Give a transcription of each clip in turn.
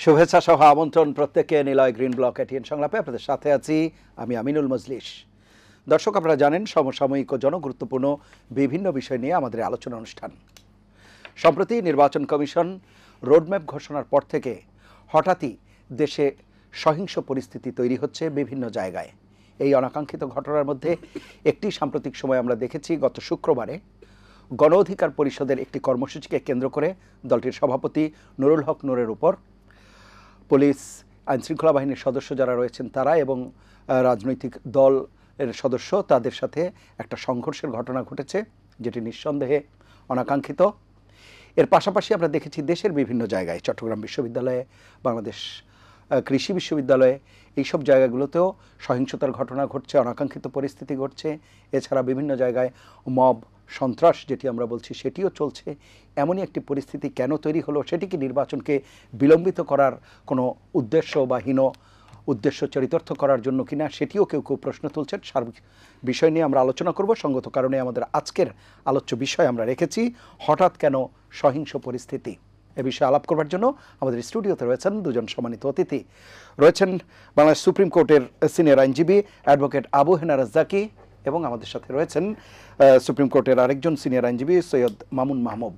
শুভেচ্ছা সহ আমন্ত্রণ প্রত্যেককে নিলয় গ্রিন ব্লক এটিএন সংলাপে আপনাদের সাথে আছি আমি আমিনুল মজলিস। দর্শক, আপনারা জানেন সমসাময়িক ও জনগুরুত্বপূর্ণ বিভিন্ন বিষয় নিয়ে আমাদের আলোচনা অনুষ্ঠান। সম্প্রতি নির্বাচন কমিশন রোডম্যাপ ঘোষণার পর থেকে হঠাৎই দেশে সহিংস পরিস্থিতি তৈরি হচ্ছে বিভিন্ন জায়গায়। এই অনাকাঙ্ক্ষিত ঘটনার মধ্যে একটি সাম্প্রতিক সময় আমরা দেখেছি গত শুক্রবারে গণ অধিকার পরিষদের একটি কর্মসূচিকে কেন্দ্র করে দলটির সভাপতি নুরুল হক নূরের উপর পুলিশ, আইনশৃঙ্খলা বাহিনীর সদস্য যারা রয়েছেন তারা এবং রাজনৈতিক দলের সদস্য তাদের সাথে একটা সংঘর্ষের ঘটনা ঘটেছে, যেটি নিঃসন্দেহে অনাকাঙ্ক্ষিত। এর পাশাপাশি আমরা দেখেছি দেশের বিভিন্ন জায়গায়, চট্টগ্রাম বিশ্ববিদ্যালয়ে, বাংলাদেশ কৃষি বিশ্ববিদ্যালয়ে, এইসব জায়গাগুলোতেও সহিংসতার ঘটনা ঘটছে, অনাকাঙ্ক্ষিত পরিস্থিতি ঘটছে। এছাড়া বিভিন্ন জায়গায় মব সন্ত্রাস যেটি আমরা বলছি সেটিও চলছে। এমনই একটি পরিস্থিতি কেন তৈরি হলো? সেটি কি নির্বাচনকে বিলম্বিত করার কোনো উদ্দেশ্য বা হীন উদ্দেশ্য চরিতার্থ করার জন্য কিনা, সেটিও কেউ কেউ প্রশ্ন তুলছেন। সার্বিক বিষয় নিয়ে আমরা আলোচনা করব। সঙ্গত কারণে আমাদের আজকের আলোচ্য বিষয় আমরা রেখেছি হঠাৎ কেন সহিংস পরিস্থিতি। এ বিষয়ে আলাপ করবার জন্য আমাদের স্টুডিওতে রয়েছেন দুজন সম্মানিত অতিথি। রয়েছেন বাংলাদেশ সুপ্রিম কোর্টের সিনিয়র আইনজীবী অ্যাডভোকেট আবু হেনা রাজ্জাকি, এবং আমাদের সাথে রয়েছেন সুপ্রিম কোর্টের আরেকজন সিনিয়র আইনজীবী সৈয়দ মামুন মাহমুদ।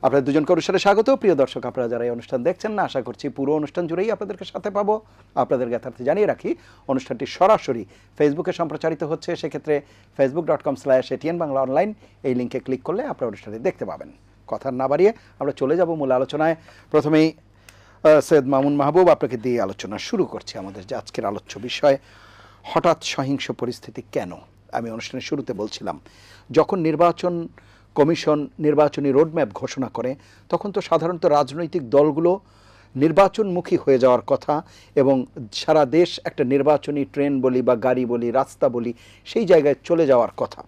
আপনাদের দুজনকে অনুষ্ঠানে স্বাগত। প্রিয় দর্শক, আপনারা যারা এই অনুষ্ঠান দেখছেন না, আশা করছি পুরো অনুষ্ঠান জুড়েই আপনাদেরকে সাথে পাবো। আপনাদের জ্ঞাতার্থে জানিয়ে রাখি, অনুষ্ঠানটি সরাসরি ফেসবুকে সম্প্রচারিত হচ্ছে। সেক্ষেত্রে facebook.com/ATN বাংলা অনলাইন এই লিঙ্কে ক্লিক করলে আপনারা অনুষ্ঠানটি দেখতে পাবেন। কথা না বাড়িয়ে আমরা চলে যাব মূল আলোচনায়। প্রথমেই সৈয়দ মামুন মাহবুব, আপনাকে দিয়ে আলোচনা শুরু করছি। আমাদের যে আজকের আলোচ্য বিষয় হঠাৎ সহিংস পরিস্থিতি কেন। আমি অনুষ্ঠানের শুরুতে বলছিলাম, যখন নির্বাচন কমিশন নির্বাচনী রোডম্যাপ ঘোষণা করে তখন তো সাধারণত রাজনৈতিক দলগুলো নির্বাচনমুখী হয়ে যাওয়ার কথা এবং সারা দেশ একটা নির্বাচনী ট্রেন বলি বা গাড়ি বলি, রাস্তা বলি, সেই জায়গায় চলে যাওয়ার কথা।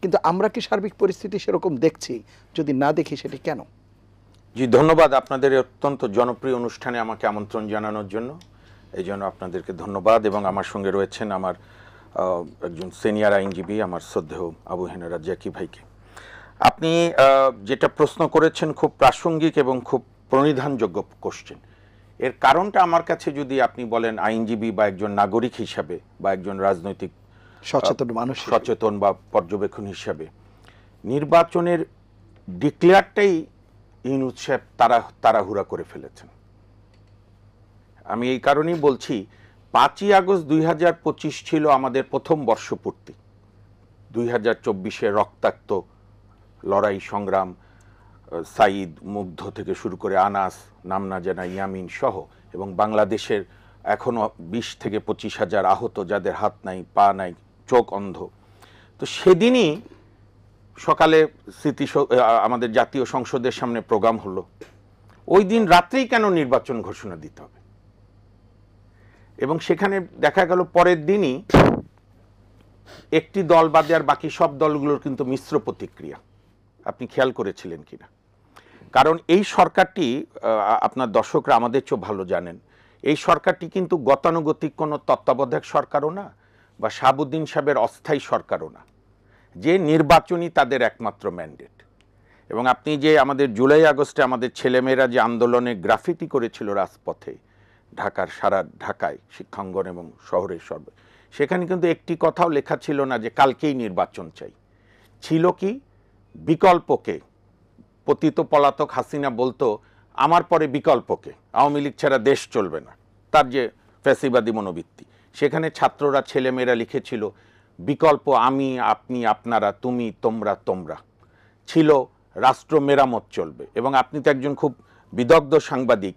কিন্তু আমরা কি সার্বিক পরিস্থিতি সেরকম দেখছি? যদি না দেখি সেটি কেন? জি, ধন্যবাদ আপনাদের অত্যন্ত জনপ্রিয় অনুষ্ঠানে আমাকে আমন্ত্রণ জানানোর জন্য। এই জন্য আপনাদেরকে ধন্যবাদ। এবং আমার সঙ্গে রয়েছেন আমার একজন সিনিয়র আইনজীবী, আমার শ্রদ্ধেয় আবু হেনা রাজ্জাকি ভাইকে। আপনি যেটা প্রশ্ন করেছেন খুব প্রাসঙ্গিক এবং খুব প্রণিধানযোগ্য কোশ্চেন। এর কারণটা আমার কাছে, যদি আপনি বলেন আইনজীবী বা একজন নাগরিক হিসাবে বা একজন রাজনৈতিক সচেতন মানুষ, সচেতন বা পর্যবেক্ষণ হিসাবে, নির্বাচনের ডিক্লেয়ারটাই ইউনূস সাহেব তাড়াহুড়া করে ফেলেছেন। আমি এই কারণেই বলছি, 5ই আগস্ট 2025 ছিল আমাদের প্রথম বর্ষপূর্তি। 2024-এ রক্তাক্ত লড়াই সংগ্রাম, সাইদ, মুগ্ধ থেকে শুরু করে আনাস, নাম না জানা ইয়ামিন সহ, এবং বাংলাদেশের এখনও 20 থেকে 25 হাজার আহত, যাদের হাত নাই, পা নাই, চোখ অন্ধ। তো সেদিনই সকালে আমাদের জাতীয় সংসদের সামনে প্রোগ্রাম হলো। ওই দিন রাত্রেই কেন নির্বাচন ঘোষণা দিতে হবে? এবং সেখানে দেখা গেল পরের দিনই একটি দল বাদে আর বাকি সব দলগুলোর কিন্তু মিশ্র প্রতিক্রিয়া। আপনি খেয়াল করেছিলেন কিনা? কারণ এই সরকারটি, আপনার দর্শকরা আমাদের চেয়ে ভালো জানেন, এই সরকারটি কিন্তু গতানুগতিক কোনো তত্ত্বাবধায়ক সরকারও না বা শাহাবুদ্দিন সাহেবের অস্থায়ী সরকারও না, যে নির্বাচনই তাদের একমাত্র ম্যান্ডেট। এবং আপনি যে আমাদের জুলাই আগস্টে আমাদের ছেলেমেয়েরা যে আন্দোলনে গ্রাফিতি করেছিল রাজপথে, ঢাকার সারা ঢাকায় শিক্ষাঙ্গন এবং শহরের সেখানে কিন্তু একটি কথাও লেখা ছিল না যে কালকেই নির্বাচন চাই। ছিল কি বিকল্পকে? পতিত পলাতক হাসিনা বলতো, আমার পরে বিকল্পকে, আওয়ামী লীগ ছাড়া দেশ চলবে না, তার যে ফ্যাসিবাদী মনোবৃত্তি। সেখানে ছাত্ররা, ছেলেমেয়েরা লিখেছিল বিকল্প আমি, আপনি, আপনারা, তুমি, তোমরা। ছিল রাষ্ট্র মেরামত চলবে। এবং আপনি তো একজন খুব বিদগ্ধ সাংবাদিক,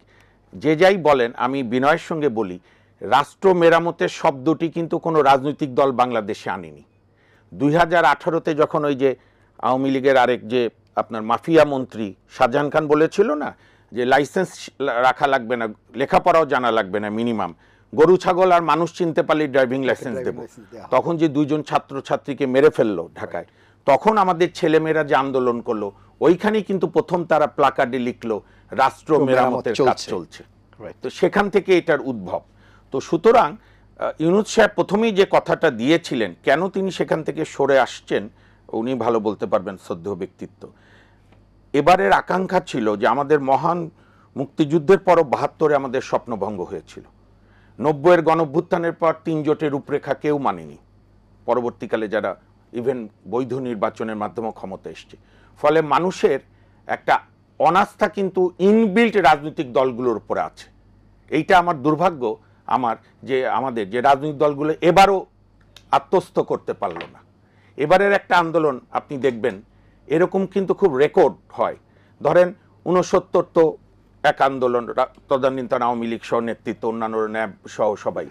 যে যাই বলেন, আমি বিনয়ের সঙ্গে বলি, রাষ্ট্র মেরামতের শব্দটি কিন্তু কোনো রাজনৈতিক দল বাংলাদেশে আনেনি। 2018-তে যখন ওই যে আওয়ামী লীগের আরেক যে আপনার মাফিয়া মন্ত্রী শাহজাহান খান বলেছিল না যে লাইসেন্স রাখা লাগবে না, লেখাপড়াও জানা লাগবে না, মিনিমাম গরু ছাগল আর মানুষ চিনতে পারলে ড্রাইভিং লাইসেন্স দেব, তখন যে 2 জন ছাত্রছাত্রীকে মেরে ফেললো ঢাকায়, তখন আমাদের ছেলেমেয়েরা যে আন্দোলন করলো, ওইখানেই কিন্তু প্রথম তারা প্লাকার্ডে লিখলো রাষ্ট্র মেরামতের কাজ চলছে। তো সেখান থেকে এটার উদ্ভব। তো সুতরাং ইউনূস সাহেব প্রথমেই যে কথাটা দিয়েছিলেন, কেন তিনি সেখান থেকে সরে আসছেন উনি ভালো বলতে পারবেন, শ্রদ্ধেয় ব্যক্তিত্ব। এবারের আকাঙ্ক্ষা ছিল যে আমাদের মহান মুক্তিযুদ্ধের পরও ৭২-এ আমাদের স্বপ্নভঙ্গ হয়েছিল। ৯০-এর গণঅভ্যুত্থানের পর ৩ জোটের রূপরেখা কেউ মানেনি, পরবর্তীকালে যারা ইভেন বৈধ নির্বাচনের মাধ্যমে ক্ষমতা এসছে। ফলে মানুষের একটা অনাস্থা কিন্তু ইনবিল্ট রাজনৈতিক দলগুলোর উপরে আছে। এইটা আমার দুর্ভাগ্য যে আমাদের যে রাজনৈতিক দলগুলো এবারও আত্মস্থ করতে পারল না। এবারের একটা আন্দোলন আপনি দেখবেন এরকম কিন্তু খুব রেকর্ড হয়। ধরেন ৬৯ তো এক আন্দোলন, তদানীন্তন আওয়ামী লীগ সহ নেতৃত্ব, অন্যান্য ন্যাব সহ সবাই।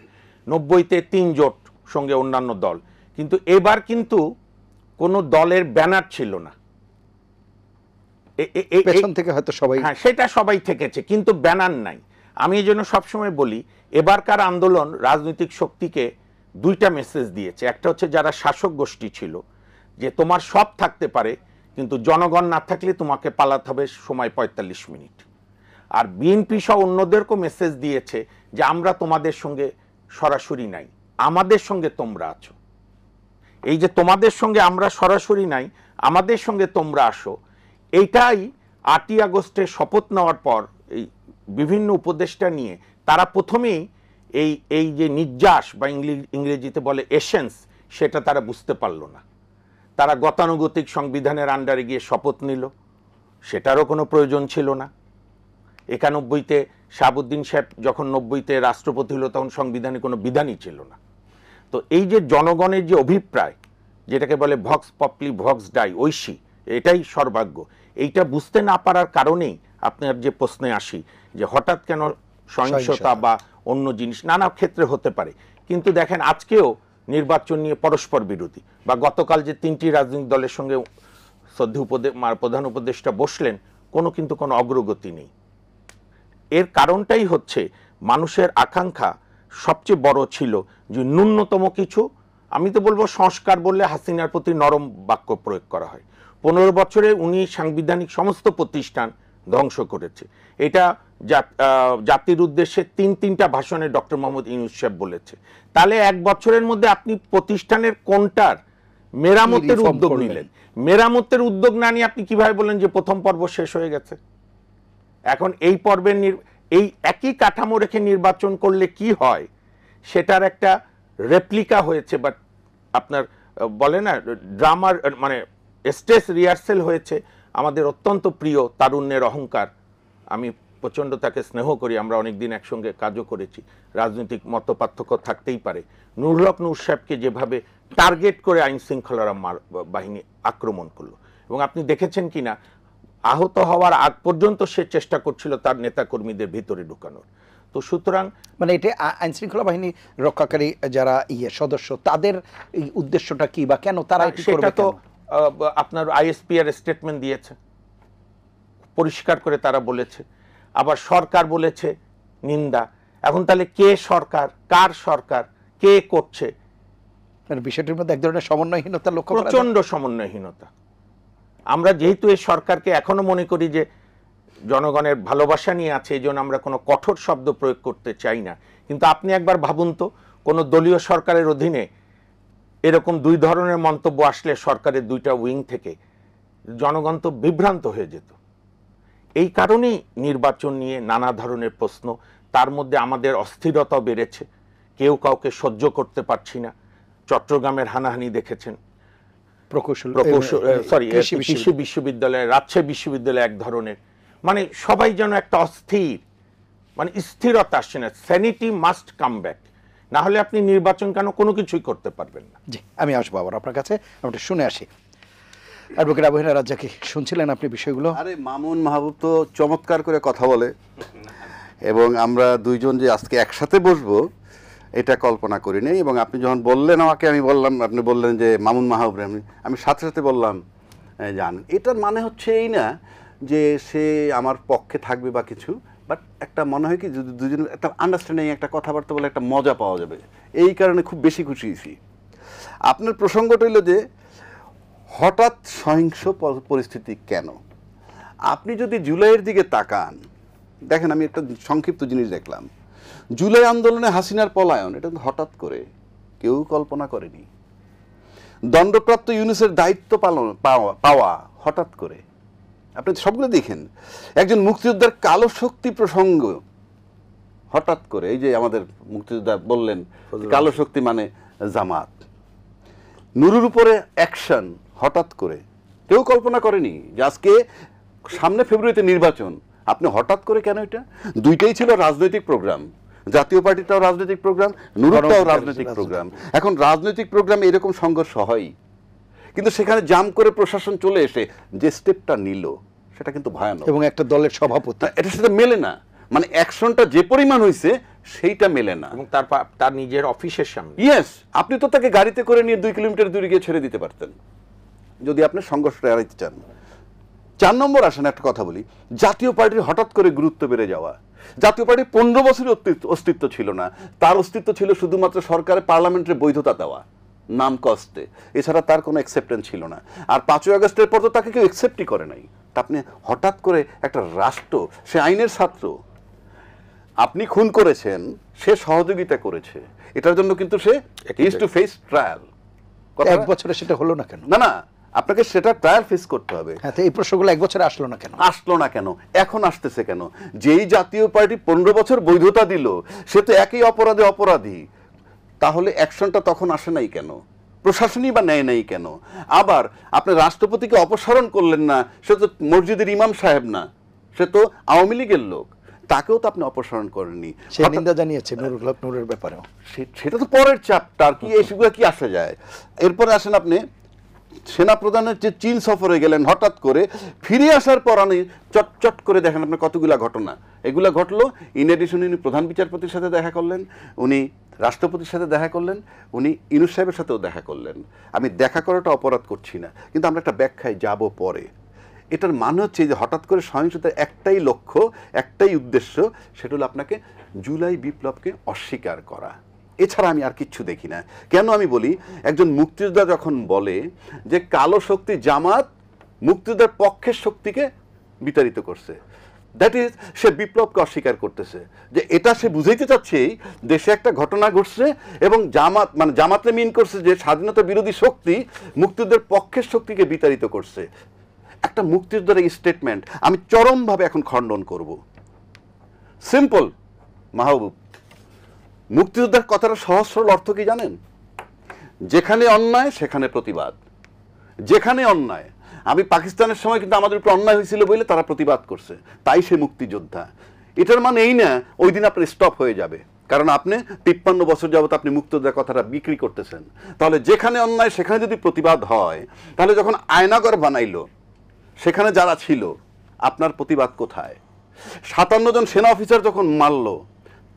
৯০-তে ৩ জোট, সঙ্গে অন্যান্য দল। কিন্তু এবার কিন্তু কোনো দলের ব্যানার ছিল না। পেছন থেকে হয়তো সবাই, হ্যাঁ, সেটা সবাই থেকেছে, কিন্তু ব্যানার নাই। আমি এই জন্য সবসময় বলি এবারকার আন্দোলন রাজনৈতিক শক্তিকে 2টা মেসেজ দিয়েছে। একটা হচ্ছে যারা শাসক গোষ্ঠী ছিল, যে তোমার সব থাকতে পারে কিন্তু জনগণ না থাকলে তোমাকে পালাতে হবে সময় ৪৫ মিনিট। আর বিএনপি সহ অন্যদেরকেও মেসেজ দিয়েছে যে আমরা তোমাদের সঙ্গে সরাসরি নাই, আমাদের সঙ্গে তোমরা আছো। এই যে তোমাদের সঙ্গে আমরা সরাসরি নাই, আমাদের সঙ্গে তোমরা আসো, এইটাই 8ই আগস্টে শপথ নেওয়ার পর এই বিভিন্ন উপদেষ্টা নিয়ে তারা প্রথমেই এই যে নির্যাস বা ইংরেজিতে বলে এসেন্স, সেটা তারা বুঝতে পারল না। তারা গতানুগতিক সংবিধানের আন্ডারে গিয়ে শপথ নিল, সেটারও কোনো প্রয়োজন ছিল না। 91-তে শাহাবুদ্দিন সাহেব যখন 90-তে রাষ্ট্রপতি হলো তখন সংবিধানে কোনো বিধানই ছিল না। তো এই যে জনগণের যে অভিপ্রায়, যেটাকে বলে Volks Popli Volks die, Oishi, এটাই সর্বাগ্য, এইটা বুঝতে না পারার কারণেই আপনার যে প্রশ্নে আসি যে হঠাৎ কেন সহিংসতা বা অন্য জিনিস নানা ক্ষেত্রে হতে পারে। কিন্তু দেখেন আজকেও নির্বাচন নিয়ে পরস্পর বিরোধী, বা গতকাল যে 3টি রাজনৈতিক দলের সঙ্গে প্রধান উপদেষ্টা বসলেন, কিন্তু কোনো অগ্রগতি নেই। এর কারণটাই হচ্ছে মানুষের আকাঙ্ক্ষা সবচেয়ে বড় ছিল যে ন্যূনতম কিছু, আমি তো বলবো সংস্কার বললে হাসিনার প্রতি নরম বাক্য প্রয়োগ করা হয়। 15 বছরে উনি সাংবিধানিক সমস্ত প্রতিষ্ঠান ধ্বংস করেছে। এটা জাতির উদ্দেশ্যে 3টা ভাষণে ডক্টর মোহাম্মদ ইউনূস সাহেব বলেছে। তাহলে 1 বছরের মধ্যে আপনি প্রতিষ্ঠানের কোনটার মেরামতের উদ্যোগ নিলেন? মেরামতের উদ্যোগ না নিয়ে আপনি কিভাবে বলেন যে প্রথম পর্ব শেষ হয়ে গেছে? এখন এই পর্বের এই একই কাঠামো রেখে নির্বাচন করলে কি হয় সেটার একটা রেপ্লিকা হয়েছে, বাট আপনার বলে না ড্রামার মানে স্টেজ রিহার্সেল হয়েছে। আমাদের অত্যন্ত প্রিয় তারুণ্যের অহংকার, আমি প্রচণ্ড তাকে স্নেহ করি, আমরা অনেকদিন একসঙ্গে কাজও করেছি, রাজনৈতিক মতপার্থক্য থাকতেই পারে। নুরুল হক নূর সাহেবকে যেভাবে টার্গেট করে আইন শৃঙ্খলা বাহিনী আক্রমণ করলো, এবং আপনি দেখেছেন কিনা আহত হওয়ার আগ পর্যন্ত সে চেষ্টা করছিল তার নেতাকর্মীদের ভিতরে ঢুকানোর। তো সুতরাং মানে এটা আইন শৃঙ্খলা বাহিনী রক্ষাকারী যারা সদস্য, তাদের এই উদ্দেশ্যটা কি বা কেন তারা এটি করবে? সেটা তো আপনার আইএসপিআর স্টেটমেন্ট দিয়েছে, পরিষ্কার করে তারা বলেছে। আবার সরকার বলেছে নিন্দা। এখন তাহলে কে সরকার, কার সরকার, কে করছে? মানে বিষয়টির মধ্যে এক ধরনের সমন্বয়হীনতা লক্ষ্য করা যায়। প্রচন্ড সমন্বয়হীনতা। আমরা যেহেতু এই সরকারকে এখনো মনে করি যে জনগণের ভালোবাসা নিয়ে আছে, এই জন্য আমরা কোনো কঠোর শব্দ প্রয়োগ করতে চাই না। কিন্তু আপনি একবার ভাবুন তো, কোনো দলীয় সরকারের অধীনে এরকম 2 ধরনের মন্তব্য আসলে সরকারের 2টা উইং থেকে, জনগণ তো বিভ্রান্ত হয়ে যেত। এই কারণেই নির্বাচন নিয়ে নানা ধরনের প্রশ্ন, তার মধ্যে আমাদের অস্থিরতা বেড়েছে, কেউ কাউকে সহ্য করতে পারছি না। চট্টগ্রামের হানাহানি দেখেছেন, কৃষি বিশ্ববিদ্যালয়, রাজশাহী বিশ্ববিদ্যালয় এক ধরনের, মানে সবাই যেন একটা অস্থির, মানে স্থিরতা আসছে না। স্যানিটি মাস্ট কাম ব্যাক, না হলে আপনি নির্বাচন কেন কোনো কিছুই করতে পারবেন না। জি, আমি আসবো আবার আপনার কাছে, আমরা শুনে আসি। অ্যাডভোকেট আবু হেনা রাজ্জাকী, শুনছিলেন আপনি বিষয়গুলো? আরে মামুন মাহবুব তো চমৎকার করে কথা বলে, এবং আমরা দুইজন যে আজকে একসাথে বসবো এটা কল্পনা করি নাই। এবং আপনি যখন বললেন আমাকে, আমি বললাম, আপনি বললেন যে মামুন মাহবুব, আমি সাথে সাথে বললাম জানেন এটার মানে হচ্ছে এই না যে সে আমার পক্ষে থাকবে বা কিছু, বাট একটা মনে হয় কি যদি দুজনের একটা আন্ডারস্ট্যান্ডিং, একটা কথাবার্তা বলে একটা মজা পাওয়া যাবে, এই কারণে খুব বেশি খুশি হয়েছি। আপনার প্রসঙ্গটা হইল যে হঠাৎ সহিংস পরিস্থিতি কেন? আপনি যদি জুলাইয়ের দিকে তাকান, দেখেন আমি একটা সংক্ষিপ্ত জিনিস দেখলাম, জুলাই আন্দোলনে হাসিনার পলায়ন, এটা হঠাৎ করে কেউ কল্পনা করেনি। দণ্ডপ্রাপ্ত ইউনূসের দায়িত্ব পাওয়া হঠাৎ করে, আপনি সবগুলো দেখেন, একজন মুক্তিযোদ্ধার কালো শক্তি প্রসঙ্গ হঠাৎ করে, এই যে আমাদের মুক্তিযোদ্ধা বললেন কালো শক্তি মানে জামাত, নুরুর উপরে অ্যাকশন হঠাৎ করে, কেউ কল্পনা করেনি যে আজকে সামনে ফেব্রুয়ারিতে নির্বাচন, আপনি হঠাৎ করে কেন? এটা দুইটাই ছিল রাজনৈতিক প্রোগ্রাম, জাতীয় পার্টিটাও রাজনৈতিক প্রোগ্রাম, নুরুরটাও রাজনৈতিক প্রোগ্রাম। এখন রাজনৈতিক প্রোগ্রামে এরকম সংঘর্ষ হয়, কিন্তু সেখানে জাম করে প্রশাসন চলে এসে যে স্টেপটা নিল সেটা কিন্তু ভয়ানক, এবং একটা দলের সভাপতি, এটা সেটা মেলে না, মানে অ্যাকশনটা যে পরিমাণ হয়েছে সেইটা মেলে না। এবং তার নিজের অফিসের সামনে, ইয়েস, আপনি তো তাকে গাড়িতে করে নিয়ে 2 কিলোমিটার দূরে গিয়ে ছেড়ে দিতে পারতেন যদি আপনি সংঘর্ষটা এড়াইতে চান। 4 নম্বর আসেন, একটা কথা বলি, জাতীয় পার্টির হঠাৎ করে গুরুত্ব বেড়ে যাওয়া। জাতীয় পার্টির 15 বছরের অস্তিত্ব ছিল না, তার অস্তিত্ব ছিল শুধুমাত্র সরকারের পার্লামেন্টের বৈধতা দেওয়া নাম কস্তে, এছাড়া তার কোনো অ্যাকসেপ্টেন্স ছিল না। আর 5ই আগস্টের পর তো তাকে কেউ অ্যাকসেপ্টই করে নাই। তা আপনি হঠাৎ করে একটা রাষ্ট্র, সে আইনের ছাত্র, আপনি খুন করেছেন, সে সহযোগিতা করেছে, এটার জন্য কিন্তু সে ইজ টু ফেস ট্রায়াল। 1 বছরে সেটা হলো না কেন? না না, আপনাকে সেটা ট্রায়াল ফেস করতে হবে। হ্যাঁ, তো এই প্রশ্নগুলো 1 বছরে আসলো না কেন? আসলো না কেন, এখন আসতেছে কেন? যেই জাতীয় পার্টি 15 বছর বৈধতা দিল, সে তো একই অপরাধে অপরাধী, তাহলে অ্যাকশনটা তখন আসে নাই কেন? প্রশাসনই বা নেয় নাই কেন? আবার আপনি রাষ্ট্রপতিকে অপসারণ করলেন না, সে তো মসজিদের ইমাম সাহেব না, সে তো আওয়ামী লীগের লোক, তাকেও তো আপনি অপসারণ করেননি। সে নিন্দা জানিয়েছে নুরের ব্যাপারেও। সেটা তো পরের চ্যাপ্টার, কি এইসবগুলো কি আসা যায়? এরপরে আসেন, আপনি সেনা প্রধানের যে চীন সফরে গেলেন, হঠাৎ করে ফিরে আসার পর আমি চট করে দেখেন আপনার কতগুলা ঘটনা এগুলা ঘটলো। ইন এডিশন উনি প্রধান বিচারপতির সাথে দেখা করলেন, উনি রাষ্ট্রপতির সাথে দেখা করলেন, উনি ইউনূস সাহেবের সাথেও দেখা করলেন। আমি দেখা করাটা অপরাধ করছি না, কিন্তু আমরা একটা ব্যাখ্যায় যাব পরে। এটার মানে হচ্ছে যে হঠাৎ করে সহিংসতার একটাই লক্ষ্য, একটাই উদ্দেশ্য, সেটা হলো আপনাকে জুলাই বিপ্লবকে অস্বীকার করা, এছাড়া আমি আর কিচ্ছু দেখি না। কেন আমি বলি, একজন মুক্তিযোদ্ধা যখন বলে যে কালো শক্তি জামাত মুক্তিযোদ্ধার পক্ষের শক্তিকে বিতাড়িত করছে, দ্যাট ইজ সে বিপ্লবকে অস্বীকার করতেছে। যে এটা সে বুঝাইতে চাচ্ছে দেশে একটা ঘটনা ঘটছে এবং জামাত মানে জামাতে মিন করছে যে স্বাধীনতা বিরোধী শক্তি মুক্তিযোদ্ধার পক্ষের শক্তিকে বিতাড়িত করছে। একটা মুক্তিযোদ্ধার এই স্টেটমেন্ট আমি চরমভাবে এখন খণ্ডন করব। সিম্পল মাহবুব, মুক্তিযোদ্ধার কথাটা সহজ সরল অর্থ কি জানেন? যেখানে অন্যায় সেখানে প্রতিবাদ, যেখানে অন্যায়। আমি পাকিস্তানের সময় কিন্তু আমাদের উপর অন্যায় হয়েছিল বলে তারা প্রতিবাদ করছে, তাই সে মুক্তিযোদ্ধা। এটার মানে এই না ওই দিন আপনার স্টপ হয়ে যাবে, কারণ আপনি 53 বছর যাবত আপনি মুক্তিযোদ্ধার কথাটা বিক্রি করতেছেন। তাহলে যেখানে অন্যায় সেখানে যদি প্রতিবাদ হয়, তাহলে যখন আয়নাগর বানাইলো সেখানে যারা ছিল, আপনার প্রতিবাদ কোথায়? 57 জন সেনা অফিসার যখন মারল,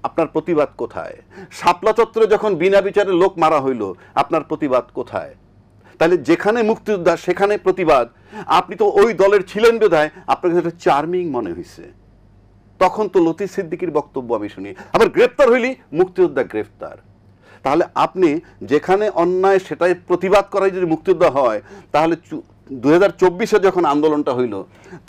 আপনার প্রতিবাদ কোথায়? শাপলা চত্বরে যখন বিনা বিচারে লোক মারা হইল, আপনার প্রতিবাদ কোথায়? তাহলে যেখানে মুক্তিযোদ্ধা সেখানে প্রতিবাদ। আপনি তো ওই দলের ছিলেন বিধায় আপনার কাছে চার্মিং মনে হয়েছে। তখন তো লতিফ সিদ্দিকীর বক্তব্য আমি শুনি, আবার গ্রেফতার হইলি মুক্তিযোদ্ধা গ্রেফতার। তাহলে আপনি যেখানে অন্যায় সেটাই প্রতিবাদ করাই যদি মুক্তিযোদ্ধা হয়, তাহলে 2024-এ যখন আন্দোলনটা হইল,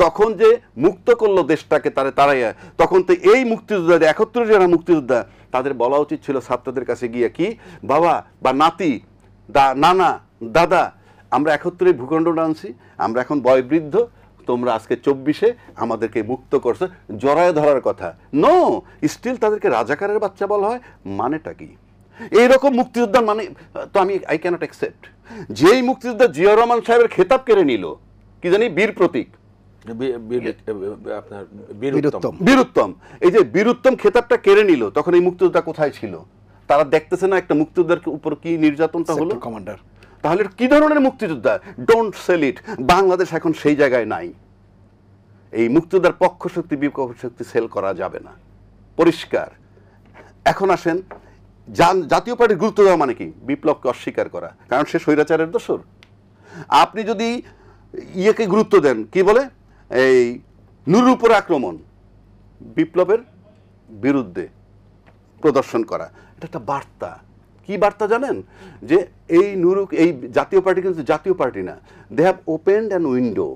তখন যে মুক্ত করলো দেশটাকে তারাইয়া, তখন তো এই মুক্তিযোদ্ধা 71 যারা মুক্তিযোদ্ধা, তাদের বলা উচিত ছিল ছাত্রদের কাছে গিয়ে কি, বাবা বা নাতি, নানা, দাদা, আমরা 71-এ ভূখণ্ডটা আনছি, আমরা এখন বয়োবৃদ্ধ, তোমরা আজকে 24-এ আমাদেরকে মুক্ত করছো, জড়ায় ধরার কথা। নো, স্টিল তাদেরকে রাজাকারের বাচ্চা বলা হয়, মানেটা কি? এইরকম মুক্তিযোদ্ধা মানে তো আই ক্যানট অ্যাকসেপ্ট। যেই মুক্তিযোদ্ধা জিয়া রহমান সাহেবের খেতাব কেড়ে নিল, কি জানি বীর প্রতীক, আপনার বীরুত্তম, এই যে বীরুত্তম খেতাবটা কেড়ে নিল, তখন এই মুক্তিযোদ্ধা কোথায় ছিল? তারা দেখতেছে না একটা মুক্তিযোদ্ধার উপর কি নির্যাতনটা হলো? কমান্ডার। তাহলে কি ধরনের মুক্তিযোদ্ধা? ডোন্ট সেল ইট। বাংলাদেশ এখন সেই জায়গায় নাই। এই মুক্তিযোদ্ধার পক্ষ শক্তি বিপক্ষ শক্তি সেল করা যাবে না, পরিষ্কার। এখন আসেন, জাতীয় পার্টির গুরুত্ব দেওয়া মানে কি? বিপ্লবকে অস্বীকার করা, কারণ সে স্বৈরাচারের দোসর। আপনি যদি ইয়েকে গুরুত্ব দেন, কি বলে, এই নুরুর উপর আক্রমণ, বিপ্লবের বিরুদ্ধে প্রদর্শন করা, এটা একটা বার্তা। কি বার্তা জানেন? যে এই এই জাতীয় পার্টি কিন্তু জাতীয় পার্টি না, they have opened an window,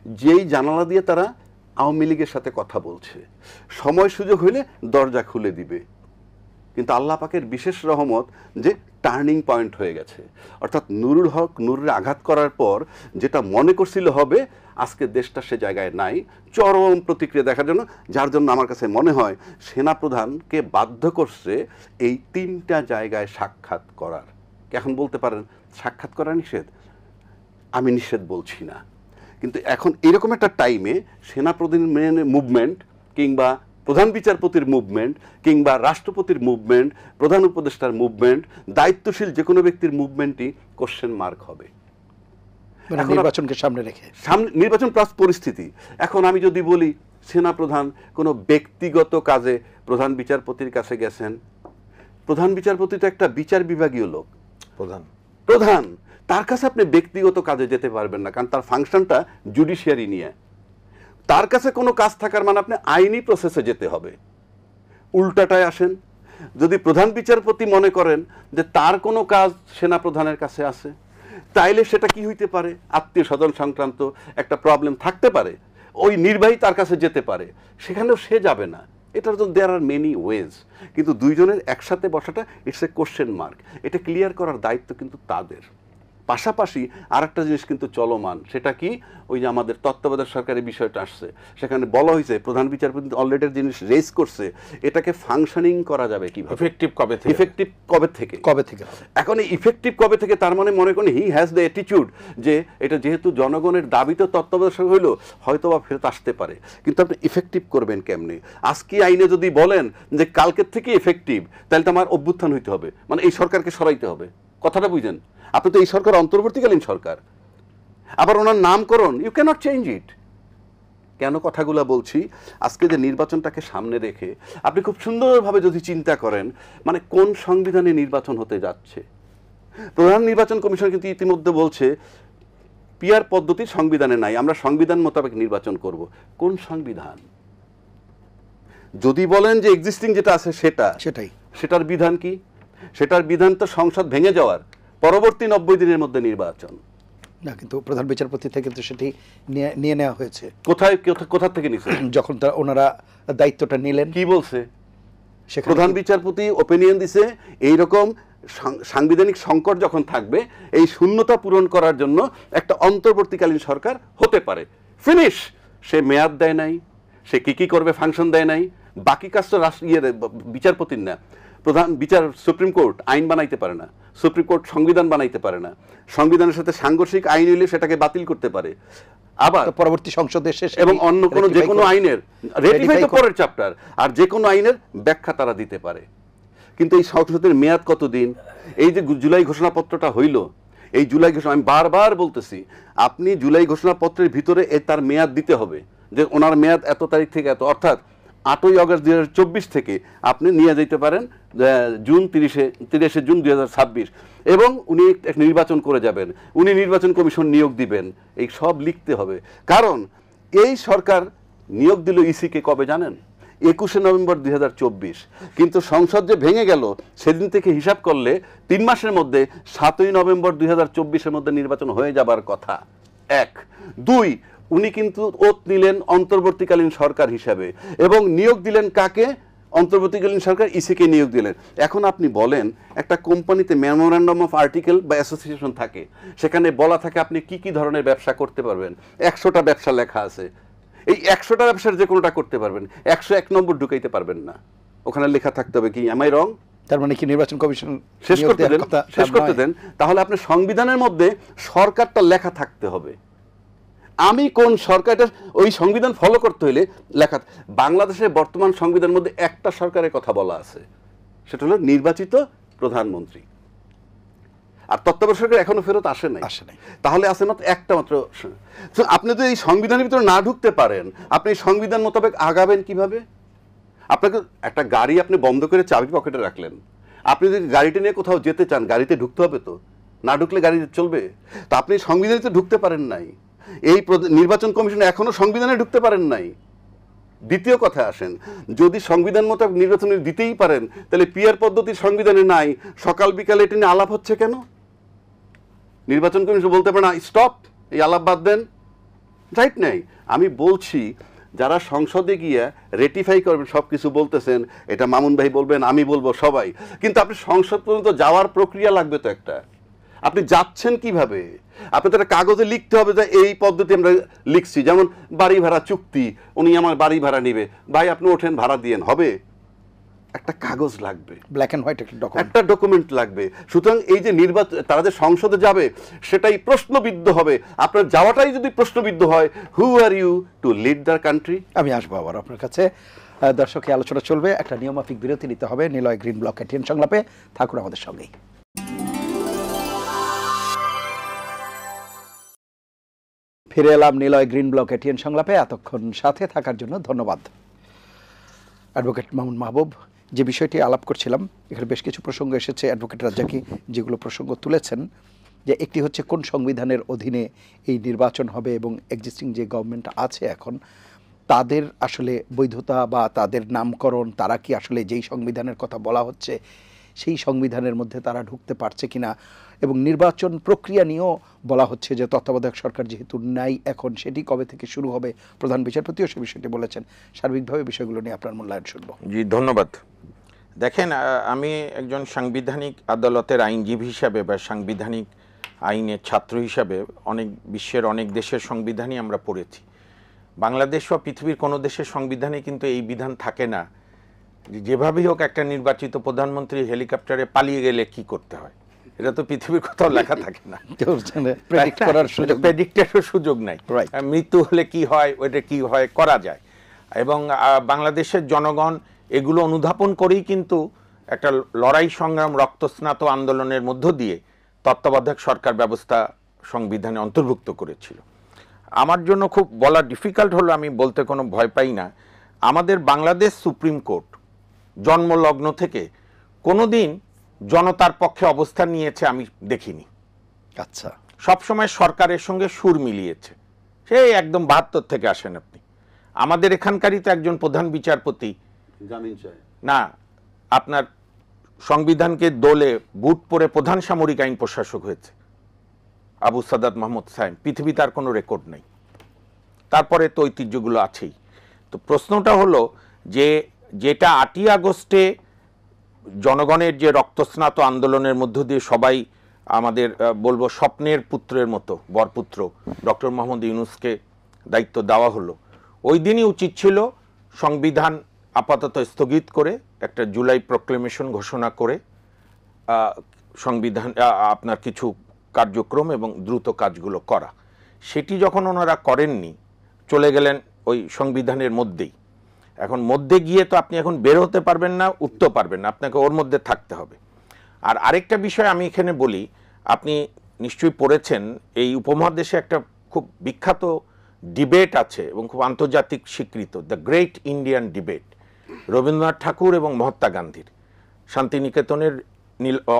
যেই জানালা দিয়ে তারা আওয়ামী লীগের সাথে কথা বলছে, সময় সুযোগ হইলে দরজা খুলে দিবে। কিন্তু আল্লাহ পাকের বিশেষ রহমত যে টার্নিং পয়েন্ট হয়ে গেছে। অর্থাৎ নুরুল হক নূরের আঘাত করার পর যেটা মনে করছিল হবে, আজকে দেশটা সে জায়গায় নাই, চরম প্রতিক্রিয়া দেখার জন্য, যার জন্য আমার কাছে মনে হয় সেনাপ্রধানকে বাধ্য করছে এই 3টা জায়গায় সাক্ষাৎ করার। এখন বলতে পারেন সাক্ষাৎ করা নিষেধ, আমি নিষেধ বলছি না, কিন্তু এখন এরকম একটা টাইমে সেনাপ্রধানের মুভমেন্ট কিংবা প্রধান বিচারপতির মুভমেন্ট কিংবা রাষ্ট্রপতির মুভমেন্ট, প্রধান উপদেষ্টার মুভমেন্ট, দায়িত্বশীল যে কোনো ব্যক্তির মুভমেন্টই কোশ্চেন মার্ক হবে নির্বাচনকে সামনে রেখে। নির্বাচন প্লাস পরিস্থিতি। এখন আমি যদি বলি সেনাপ্রধান কোনো ব্যক্তিগত কাজে প্রধান বিচারপতির কাছে গেছেন, প্রধান বিচারপতি তো একটা বিচার বিভাগীয় লোক, প্রধান, তার কাছে আপনি ব্যক্তিগত কাজে যেতে পারবেন না, কারণ তার ফাংশনটা জুডিশিয়ারি নিয়ে। তার কাছে কোনো কাজ থাকার মানে আপনি আইনি প্রসেসে যেতে হবে। উল্টাটায় আসেন, যদি প্রধান বিচারপতি মনে করেন যে তার কোনো কাজ সেনা প্রধানের কাছে আছে, তাইলে সেটা কি হইতে পারে, আত্মীয় স্বজন সংক্রান্ত একটা প্রবলেম থাকতে পারে, ওই নির্বাহী তার কাছে যেতে পারে, সেখানেও সে যাবে না। এটার জন্য দেয়ার আর মেনি ওয়েজ, কিন্তু দুইজনের একসাথে বসাটা ইটস এ কোশ্চেন মার্ক। এটা ক্লিয়ার করার দায়িত্ব কিন্তু তাদের। পাশাপাশি আরেকটা জিনিস কিন্তু চলমান, সেটা কি, ওই যে আমাদের তত্ত্বাবধায়ক সরকারের বিষয়টা আসছে, সেখানে বলা হয়েছে প্রধান বিচারপতি অলরেডি জিনিস রেজ করছে, এটাকে ফাংশনিং করা যাবে কিভাবে, ইফেক্টিভ কবে থেকে, ইফেক্টিভ কবে থেকে। এখন এই ইফেক্টিভ কবে থেকে, তার মানে মনে করেন হি হ্যাজ দ্য অ্যাটিটিউড যে এটা যেহেতু জনগণের দাবিতে তত্ত্বাবধায়ক সরকার হইলো, হয়তো বা ফেরত আসতে পারে, কিন্তু আপনি ইফেক্টিভ করবেন কেমনে? আজকে আইনে যদি বলেন যে কালকের থেকে ইফেক্টিভ, তাহলে তো আমার অভ্যুত্থান হইতে হবে, মানে এই সরকারকে সরাইতে হবে। কথাটা বুঝেন? আপনি তো এই সরকার অন্তর্বর্তীকালীন সরকার, আবার ওনার নামকরণ, ইউ ক্যানট চেঞ্জ ইট। কেন কথাগুলো বলছি? আজকে যে নির্বাচনটাকে সামনে রেখে আপনি খুব সুন্দরভাবে যদি চিন্তা করেন, মানে কোন সংবিধানে নির্বাচন হতে যাচ্ছে। প্রধান নির্বাচন কমিশন কিন্তু ইতিমধ্যে বলছে পিআর পদ্ধতি সংবিধানে নাই, আমরা সংবিধান মোতাবেক নির্বাচন করব। কোন সংবিধান? যদি বলেন যে এক্সিস্টিং যেটা আছে সেটার বিধান কি? সেটার বিধান তো সংসদ ভেঙে যাওয়ার পরবর্তী 90 দিনের মধ্যে নির্বাচন না, কিন্তু প্রধান বিচারপতি থেকে তো সেটি নিয়ে নেওয়া হয়েছে। কোথা থেকে নিছে? যখন ওনারা দায়িত্বটা নিলেন, কি বলছে প্রধান বিচারপতি? ওপিনিয়ন দিছে এইরকম সাংবিধানিক সংকট যখন থাকবে, এই শূন্যতা পূরণ করার জন্য একটা অন্তর্বর্তীকালীন সরকার হতে পারে। ফিনিশ। সে মেয়াদ দেয় নাই, সে কি করবে ফাংশন দেয় নাই, বাকি কাজ তো বিচারপতির না। প্রধান বিচার সুপ্রিম কোর্ট আইন বানাইতে পারে না, সুপ্রিম কোর্ট সংবিধান বানাইতে পারে না, সংবিধানের সাথে সাংঘর্ষিক আইন হইলে সেটাকে বাতিল করতে পারে, আবার পরবর্তী সংসদে এবং অন্য কোনো যে কোনো আইনের রেটিফাই তো পরের চ্যাপ্টার, আর যে কোনো আইনের ব্যাখ্যা তারা দিতে পারে। কিন্তু এই সংসদের মেয়াদ কতদিন? এই যে জুলাই ঘোষণাপত্রটা হইল, এই জুলাই ঘোষণা, আমি বারবার বলতেছি, আপনি জুলাই ঘোষণাপত্রের ভিতরে তার মেয়াদ দিতে হবে, যে ওনার মেয়াদ এত তারিখ থেকে এত, অর্থাৎ 8ই আগস্ট 2024 থেকে আপনি নিয়ে যেতে পারেন জুন 30 জুন 2026, এবং উনি নির্বাচন করে যাবেন, উনি নির্বাচন কমিশন নিয়োগ দিবেন, এই সব লিখতে হবে। কারণ এই সরকার নিয়োগ দিল ইসিকে কবে জানেন? 21 নভেম্বর 2024, কিন্তু সংসদ যে ভেঙে গেল সেদিন থেকে হিসাব করলে 3 মাসের মধ্যে 7ই নভেম্বর 2024-এর মধ্যে নির্বাচন হয়ে যাবার কথা। 1, 2, উনি কিন্তু ওত নিলেন অন্তর্বর্তীকালীন সরকার হিসাবে, এবং নিয়োগ দিলেন কাকে? অন্তর্বর্তীকালীন সরকার ইসিকে নিয়োগ দিলেন। এখন আপনি বলেন, একটা কোম্পানিতে মেমোরেন্ডাম অফ আর্টিকেল বা অ্যাসোসিয়েশন থাকে, সেখানে বলা থাকে আপনি কি কি ধরনের ব্যবসা করতে পারবেন। 100টা ব্যবসা লেখা আছে, এই 100টা ব্যবসার যে কোনোটা করতে পারবেন, 101 নম্বর ঢুকাইতে পারবেন না, ওখানে লেখা থাকতে হবে কি, এম আই রং? তার মানে কি নির্বাচন কমিশন শেষ করতে দেন। তাহলে আপনি সংবিধানের মধ্যে সরকারটা লেখা থাকতে হবে, আমি কোন সরকারটা, ওই সংবিধান ফলো করতে হইলে লেখা। বাংলাদেশের বর্তমান সংবিধানের মধ্যে একটা সরকারের কথা বলা আছে, সেটা হলো নির্বাচিত প্রধানমন্ত্রী, আর তত্ত্বাবধায়ক সরকার এখনো ফেরত আসে নাই। তাহলে আছে মাত্র একটা মাত্র। আপনি যদি এই সংবিধানের ভিতরে না ঢুকতে পারেন, আপনি সংবিধান মোতাবেক আগাবেন কিভাবে? আপনাকে একটা গাড়ি আপনি বন্ধ করে চাবি পকেটে রাখলেন, আপনি যদি গাড়িটা নিয়ে কোথাও যেতে চান, গাড়িতে ঢুকতে হবে তো, না ঢুকলে গাড়ি চলবে? তো আপনি সংবিধানে ঢুকতে পারেন নাই, এই নির্বাচন কমিশনে এখনো সংবিধানে ঢুকতে পারেন নাই। দ্বিতীয় কথা আসেন, যদি সংবিধান মতো নির্বাচনে দিতেই পারেন, তাহলে পিআর পদ্ধতি সংবিধানে নাই, সকাল বিকালে এটা নিয়ে আলাপ হচ্ছে কেন? নির্বাচন কমিশন বলতে পারে না স্টপ, এই আলাপ বাদ দেন, রাইট নাই? আমি বলছি যারা সংসদে গিয়ে রেটিফাই করবেন সব কিছু বলতেছেন, এটা মামুন ভাই বলবেন, আমি বলবো, সবাই, কিন্তু আপনি সংসদ পর্যন্ত যাওয়ার প্রক্রিয়া লাগবে তো একটা। আপনি যাচ্ছেন কিভাবে? আপনি তো একটা কাগজে লিখতে হবে যে এই পদ্ধতি আমরা লিখছি। যেমন বাড়ি ভাড়া চুক্তি, উনি আমার বাড়ি ভাড়া নিবে, ভাই আপনি ওঠেন ভাড়া দিয়েন, হবে? একটা কাগজ লাগবে, ব্ল্যাক অ্যান্ড হোয়াইট একটা ডকুমেন্ট লাগবে। সুতরাং এই যে নির্বাচন, তারা যে সংসদে যাবে সেটাই প্রশ্নবিদ্ধ হবে। আপনার যাওয়াটাই যদি প্রশ্নবিদ্ধ হয়, who are you to lead the country? আমি আসবো আবার আপনার কাছে। দর্শকের আলোচনা চলবে, একটা নিয়মাফিক বিরতি নিতে হবে। নিলয় গ্রিন ব্লক এটিএন সংলাপে থাকুন আমাদের সঙ্গেই। ফিরে এলাম নিলয় গ্রিন ব্লক এটিএন সংলাপে। এতক্ষণ সাথে থাকার জন্য ধন্যবাদ। অ্যাডভোকেট মামুন মাহবুব, যে বিষয়টি আলাপ করছিলাম, এখানে বেশ কিছু প্রসঙ্গ এসেছে অ্যাডভোকেট রাজ্জাকি যেগুলো প্রসঙ্গ তুলেছেন, যে একটি হচ্ছে কোন সংবিধানের অধীনে এই নির্বাচন হবে এবং এক্সিস্টিং যে গভর্নমেন্ট আছে এখন তাদের আসলে বৈধতা বা তাদের নামকরণ, তারা কি আসলে যেই সংবিধানের কথা বলা হচ্ছে সেই সংবিধানের মধ্যে তারা ঢুকতে পারছে কিনা, এবং নির্বাচন প্রক্রিয়া নিয়েও বলা হচ্ছে যে তত্ত্বাবধায়ক সরকার যেহেতু নাই এখন, সেটি কবে থেকে শুরু হবে। প্রধান বিচারপতিও সে বিষয়টি বলেছেন। সার্বিকভাবে বিষয়গুলো নিয়ে আপনার মূল্যায়ন শুনব। জি, ধন্যবাদ। দেখেন, আমি একজন সাংবিধানিক আদালতের আইনজীবী হিসাবে বা সাংবিধানিক আইনের ছাত্র হিসাবে বিশ্বের অনেক দেশের সংবিধানই আমরা পড়েছি। বাংলাদেশ বা পৃথিবীর কোনো দেশের সংবিধানে কিন্তু এই বিধান থাকে না যেভাবেই হোক একটা নির্বাচিত প্রধানমন্ত্রী হেলিকপ্টারে পালিয়ে গেলে কি করতে হয়। এটা তো পৃথিবীর কোথাও লেখা থাকে না, প্রেডিক্টেরও সুযোগ নাই। মৃত্যু হলে কি হয়, ওইটা কি হয় করা যায়। এবং বাংলাদেশের জনগণ এগুলো অনুধাবন করেই কিন্তু একটা লড়াই সংগ্রাম রক্তস্নাত আন্দোলনের মধ্য দিয়ে তত্ত্বাবধায়ক সরকার ব্যবস্থা সংবিধানে অন্তর্ভুক্ত করেছিল। আমার জন্য খুব বলা ডিফিকাল্ট হলো, আমি বলতে কোনো ভয় পাই না, আমাদের বাংলাদেশ সুপ্রিম কোর্ট জন্মলগ্ন থেকে কোনোদিন জনতার পক্ষে অবস্থান নিয়েছে আমি দেখিনি। আচ্ছা, সবসময় সরকারের সঙ্গে সুর মিলিয়েছে। সেই একদম ৭২ থেকে আসেন আপনি, আমাদের এখানকারই তো একজন প্রধান বিচারপতি না, আপনার সংবিধানকে দোলে বুট পরে প্রধান সামরিক আইন প্রশাসক হয়েছে, আবু সাদাত মাহমুদ সাইম। পৃথিবীতে আর কোনো রেকর্ড নেই। তারপরে তো ঐতিহ্যগুলো আছেই। তো প্রশ্নটা হলো যে যেটা ৮ই আগস্টে জনগণের যে রক্তস্নাত আন্দোলনের মধ্য দিয়ে সবাই আমাদের বলবো স্বপ্নের পুত্রের মতো বরপুত্র ডক্টর মোহাম্মদ ইউনূসকে দায়িত্ব দেওয়া হলো, ওই দিনই উচিত ছিল সংবিধান আপাতত স্থগিত করে একটা জুলাই প্রক্লেমেশন ঘোষণা করে সংবিধান আপনার কিছু কার্যক্রম এবং দ্রুত কাজগুলো করা। সেটি যখন ওনারা করেননি, চলে গেলেন ওই সংবিধানের মধ্যেই। এখন মধ্যে গিয়ে তো আপনি এখন বের হতে পারবেন না, উঠতে পারবেন না, আপনাকে ওর মধ্যে থাকতে হবে। আর আরেকটা বিষয় আমি এখানে বলি, আপনি নিশ্চয়ই পড়েছেন, এই উপমহাদেশে একটা খুব বিখ্যাত ডিবেট আছে এবং খুব আন্তর্জাতিক স্বীকৃত, the great Indian debate, Rabindranath Tagore এবং মহাত্মা গান্ধীর শান্তিনিকেতনের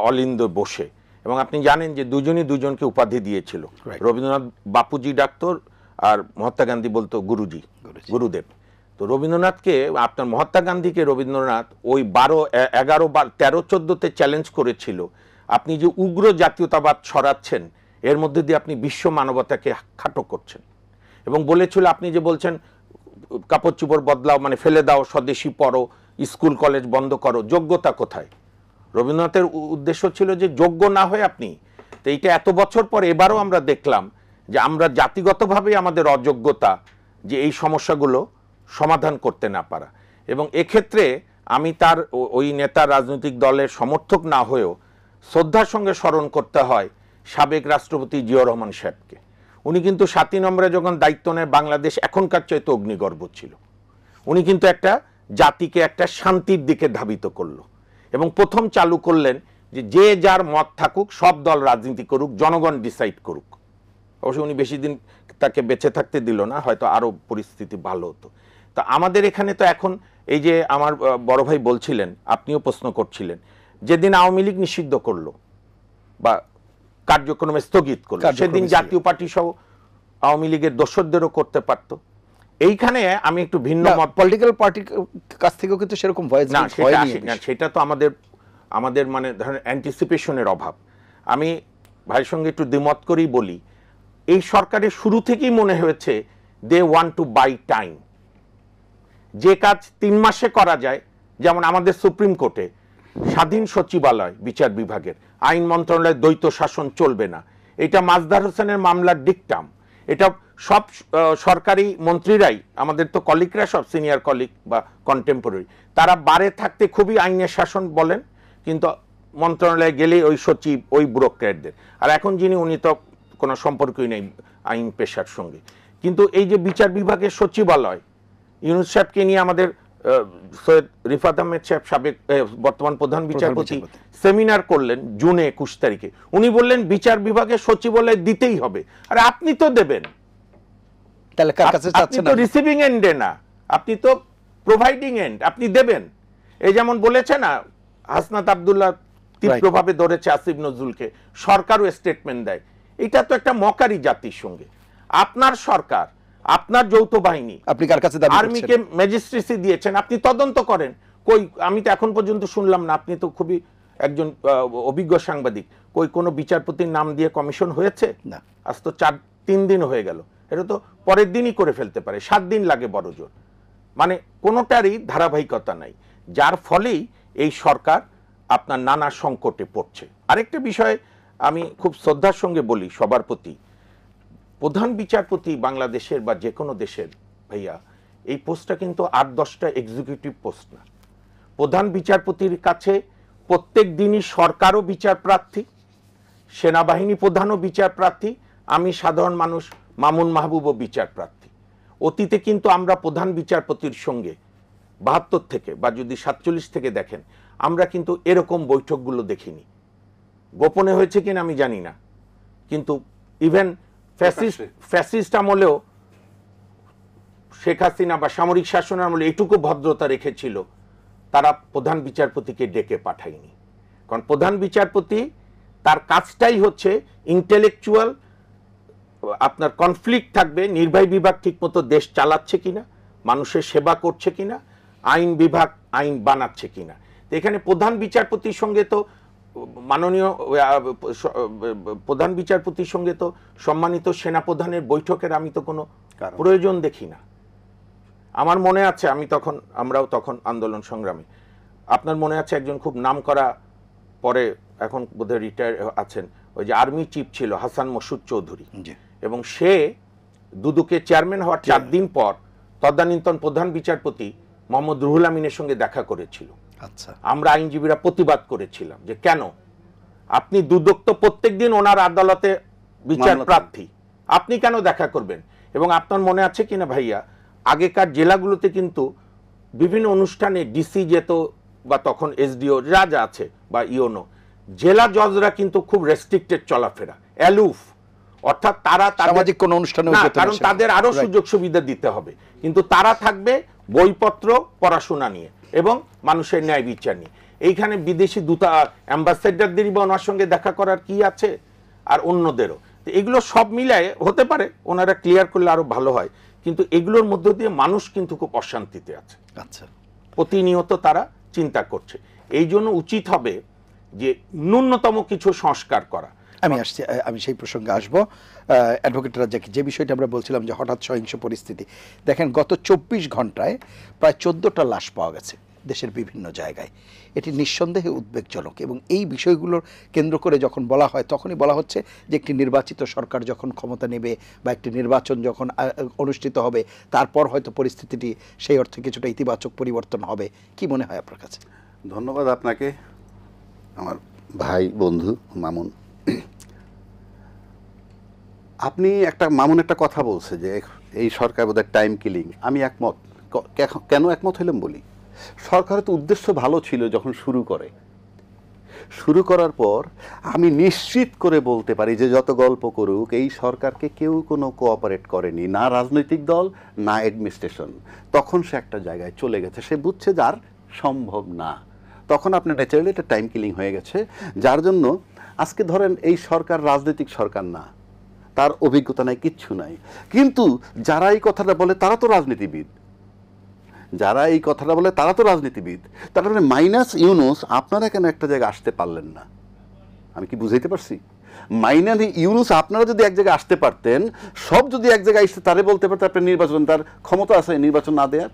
অলিন্দ বসে। এবং আপনি জানেন যে দুজনই দুজনকে উপাধি দিয়েছিল। রবীন্দ্রনাথ বাপুজি ডাক্তার আর মহাত্মা গান্ধী বলতো গুরুজি, গুরুদেব। তো রবীন্দ্রনাথকে, আপনার মহাত্মা গান্ধীকে রবীন্দ্রনাথ ওই 12, 11, 13, 14-তে চ্যালেঞ্জ করেছিল, আপনি যে উগ্র জাতীয়তাবাদ ছড়াচ্ছেন এর মধ্যে দিয়ে আপনি বিশ্ব মানবতাকে খাটো করছেন। এবং বলেছিল, আপনি যে বলছেন কাপড় চোপড় বদলাও, মানে ফেলে দাও, স্বদেশী পড়ো, স্কুল কলেজ বন্ধ করো, যোগ্যতা কোথায়? রবীন্দ্রনাথের উদ্দেশ্য ছিল যে যোগ্য না হয়ে আপনি। তো এইটা এত বছর পর এবারও আমরা দেখলাম যে আমরা জাতিগতভাবে আমাদের অযোগ্যতা, যে এই সমস্যাগুলো সমাধান করতে না পারা। এবং এক্ষেত্রে আমি তার ওই নেতার রাজনৈতিক দলের সমর্থক না হয়েও শ্রদ্ধার সঙ্গে স্মরণ করতে হয় সাবেক রাষ্ট্রপতি জিয়াউর রহমান সাহেবকে। উনি কিন্তু 7 নম্বরে যখন দায়িত্ব নেয়, বাংলাদেশ এখনকার চাইতে অগ্নিগর্ভ ছিল। উনি কিন্তু একটা জাতিকে একটা শান্তির দিকে ধাবিত করলো এবং প্রথম চালু করলেন যে যার মত থাকুক, সব দল রাজনীতি করুক, জনগণ ডিসাইড করুক। অবশ্য উনি বেশি দিন তাকে বেঁচে থাকতে দিল না, হয়তো আরও পরিস্থিতি ভালো হতো। তা আমাদের এখানে তো এখন এই যে আমার বড় ভাই বলছিলেন, আপনিও প্রশ্ন করছিলেন, যেদিন আওয়ামী লীগ নিষিদ্ধ করলো বা কার্যক্রমে স্থগিত করলো, সেদিন জাতীয় পার্টি সহ আওয়ামী লীগের দোসরদেরও করতে পারত। এইখানে আমি একটু ভিন্ন মত, পলিটিক্যাল পার্টির কাছ থেকেও কিন্তু সেরকম ভয়েস না, সেটা তো আমাদের মানে ধরেন অ্যান্টিসিপেশনের অভাব। আমি ভাইয়ের সঙ্গে একটু দ্বিমত করেই বলি, এই সরকারের শুরু থেকেই মনে হয়েছে they want to buy time. যে কাজ 3 মাসে করা যায়, যেমন আমাদের সুপ্রিম কোর্টে স্বাধীন সচিবালয় বিচার বিভাগের, আইন মন্ত্রণালয়ের দ্বৈত শাসন চলবে না, এটা মাজদার হোসেনের মামলার ডিকটাম। এটা সব সরকারি মন্ত্রীরাই, আমাদের তো কলিগরা সব সিনিয়র কলিগ বা কন্টেম্পোরারি, তারা বারে থাকতে খুবই আইনের শাসন বলেন, কিন্তু মন্ত্রণালয়ে গেলে ওই সচিব, ওই ব্যুরোক্র্যাটদের। আর এখন যিনি, উনি তো কোনো সম্পর্কই নেই আইন পেশার সঙ্গে। কিন্তু এই যে বিচার বিভাগের সচিবালয়, ইউনূস সাহেবকে নিয়ে আমাদের সৈয়দ রিফাত আহমেদ সাহেব, সাবেক বর্তমান প্রধান বিচারপতি, সেমিনার করলেন জুনে 21 তারিখে। উনি বললেন বিচার বিভাগের সচিবালয় দিতেই হবে। আরে আপনি তো দেবেন, তাহলে কার কাছে আপনি চাচ্ছেন? তো রিসিভিং এন্ডে না, আপনি তো প্রোভাইডিং এন্ড, আপনি দেবেন। এই যেমন বলেছে না, হাসনাত আব্দুল্লাহ তীব্রভাবে ধরেছে আসিফ নজরুলকে, সরকারও স্টেটমেন্ট দেয়। এটা তো একটা মকারি জাতির সঙ্গে। আপনার সরকার, আপনার যৌথ বাহিনী, আপনি কার কাছে দাবি করছেন? আর্মিকে ম্যাজিস্ট্রেসি দিয়েছেন, আপনি তদন্ত করেন। কই, আমি তো এখন পর্যন্ত শুনলাম না। আপনি তো খুবই একজন অভিজ্ঞ সাংবাদিক, কই কোনো বিচারপতির নাম দিয়ে কমিশন হয়েছে? না। আজ তো 3 দিন হয়ে গেল। এটা তো পরের দিনই করে ফেলতে পারে, 7 দিন লাগে বড় জোর। মানে কোনোটারই ধারাবাহিকতা নাই, যার ফলেই এই সরকার আপনার নানা সংকটে পড়ছে। আরেকটা বিষয় আমি খুব শ্রদ্ধার সঙ্গে বলি সবার প্রতি, প্রধান বিচারপতি বাংলাদেশের বা যে কোনো দেশের, ভাইয়া, এই পোস্টটা কিন্তু 8-10টা এক্সিকিউটিভ পোস্ট না। প্রধান বিচারপতির কাছে প্রত্যেক দিনই সরকারও বিচার প্রার্থী, সেনাবাহিনী প্রধানও বিচার প্রার্থী, আমি সাধারণ মানুষ মামুন মাহবুবও বিচার প্রার্থী। অতীতে কিন্তু আমরা প্রধান বিচারপতির সঙ্গে 72 থেকে বা যদি 47 থেকে দেখেন, আমরা কিন্তু এরকম বৈঠকগুলো দেখিনি। গোপনে হয়েছে কিনা আমি জানি না, কিন্তু ইভেন ফ্যাসিস্ট আমলেও শেখ হাসিনা বা সামরিক শাসন আমলে এটুকু ভদ্রতা রেখেছিল, তারা প্রধান বিচারপতিকে ডেকে পাঠায়নি। কারণ প্রধান বিচারপতি, তার কাজটাই হচ্ছে ইন্টেলেকচুয়াল, আপনার কনফ্লিক্ট থাকবে, নির্বাহী বিভাগ ঠিকমতো দেশ চালাচ্ছে কিনা, মানুষের সেবা করছে কিনা, আইন বিভাগ আইন বানাচ্ছে কিনা। তো এখানে প্রধান বিচারপতির সঙ্গে তো মাননীয় প্রধান বিচারপতির সঙ্গে তো সম্মানিত সেনাপ্রধানের বৈঠকের আমি তো কোনো প্রয়োজন দেখি না। আমার মনে আছে, আমরাও তখন আন্দোলন সংগ্রামে, আপনার মনে আছে একজন খুব নামকরা, পরে এখন বোধহয় রিটায়ার আছেন, ওই যে আর্মি চিফ ছিল হাসান মসুদ চৌধুরী, এবং সে দুদুকে চেয়ারম্যান হওয়ার 4 দিন পর তদানীন্তন প্রধান বিচারপতি মোহাম্মদ রুহুল আমিনের সঙ্গে দেখা করেছিল। আচ্ছা, আমরা আইনজীবীরা প্রতিবাদ করেছিলাম যে কেন আপনি দুদক তো প্রত্যেকদিন ওনার আদালতে বিচার প্রার্থী, আপনি কেন দেখা করবেন? এবং আপনার মনে আছে কিনা ভাইয়া, আগেকার জেলাগুলোতে কিন্তু বিভিন্ন অনুষ্ঠানে ডিসি যেত, বা তখন এসডিও যা যা আছে বা ইওনো, জেলা জজরা কিন্তু খুব রেস্ট্রিক্টেড চলাফেরা, অ্যালুফ, অর্থাৎ তারা সামাজিক কোন অনুষ্ঠানে, কারণ তাদের আরো সুযোগ সুবিধা দিতে হবে, কিন্তু তারা থাকবে বইপত্র পড়াশোনা নিয়ে এবং মানুষের ন্যায় বিচার নিয়ে। এইখানে বিদেশি অ্যাম্বাসেডারদেরই বা ওনার সঙ্গে দেখা করার কি আছে, আর অন্যদেরও। এগুলো সব মিলায় হতে পারে ওনারা ক্লিয়ার করলে আরো ভালো হয়, কিন্তু এগুলোর মধ্য দিয়ে মানুষ কিন্তু খুব অশান্তিতে আছে। আচ্ছা, প্রতিনিয়ত তারা চিন্তা করছে। এই জন্য উচিত হবে যে ন্যূনতম কিছু সংস্কার করা। আমি সেই প্রসঙ্গে আসবো। অ্যাডভোকেট রাজ্জাকি, যে বিষয়টা আমরা বলছিলাম যে হঠাৎ সহিংস পরিস্থিতি, দেখেন গত 24 ঘন্টায় প্রায় 14টা লাশ পাওয়া গেছে দেশের বিভিন্ন জায়গায়। এটি নিঃসন্দেহে উদ্বেগজনক, এবং এই বিষয়গুলোর কেন্দ্র করে যখন বলা হয়, তখনই বলা হচ্ছে যে একটি নির্বাচিত সরকার যখন ক্ষমতা নেবে বা একটি নির্বাচন যখন অনুষ্ঠিত হবে, তারপর হয়তো পরিস্থিতিটি সেই অর্থে কিছুটা ইতিবাচক পরিবর্তন হবে। কি মনে হয় আপনার কাছে? ধন্যবাদ আপনাকে, আমার ভাই বন্ধু মামুন। আপনি মামুন একটা কথা বলছে যে এই সরকার বোধহয় টাইম কিলিং। আমি একমত। কেন একমত হইলাম বলি, সরকারের তো উদ্দেশ্য ভালো ছিল যখন শুরু করার পর আমি নিশ্চিত করে বলতে পারি যে যত গল্প করুক, এই সরকারকে কেউ কোনো কোঅপারেট করেনি, না রাজনৈতিক দল না অ্যাডমিনিস্ট্রেশন। তখন সে একটা জায়গায় চলে গেছে, সে বুঝছে যে আর সম্ভব না। তখন আপনার ন্যাচারালি একটা টাইম কিলিং হয়ে গেছে, যার জন্য আজকে ধরেন এই সরকার রাজনৈতিক সরকার না, তার অভিজ্ঞতা নাই, কিচ্ছু নাই, কিন্তু যারা এই কথাটা বলে তারা তো রাজনীতিবিদ। তার মানে মাইনাস ইউনুস, আপনারা কেন একটা জায়গায় আসতে পারলেন না? আমি কি বুঝাইতে পারছি? মাইনাস ইউনুস, আপনারা যদি এক জায়গায় আসতে পারতেন, সব যদি এক জায়গায় আসতে, তারে বলতে পারতেন আপনার নির্বাচন, তার ক্ষমতা আছে নির্বাচন না দেওয়ার।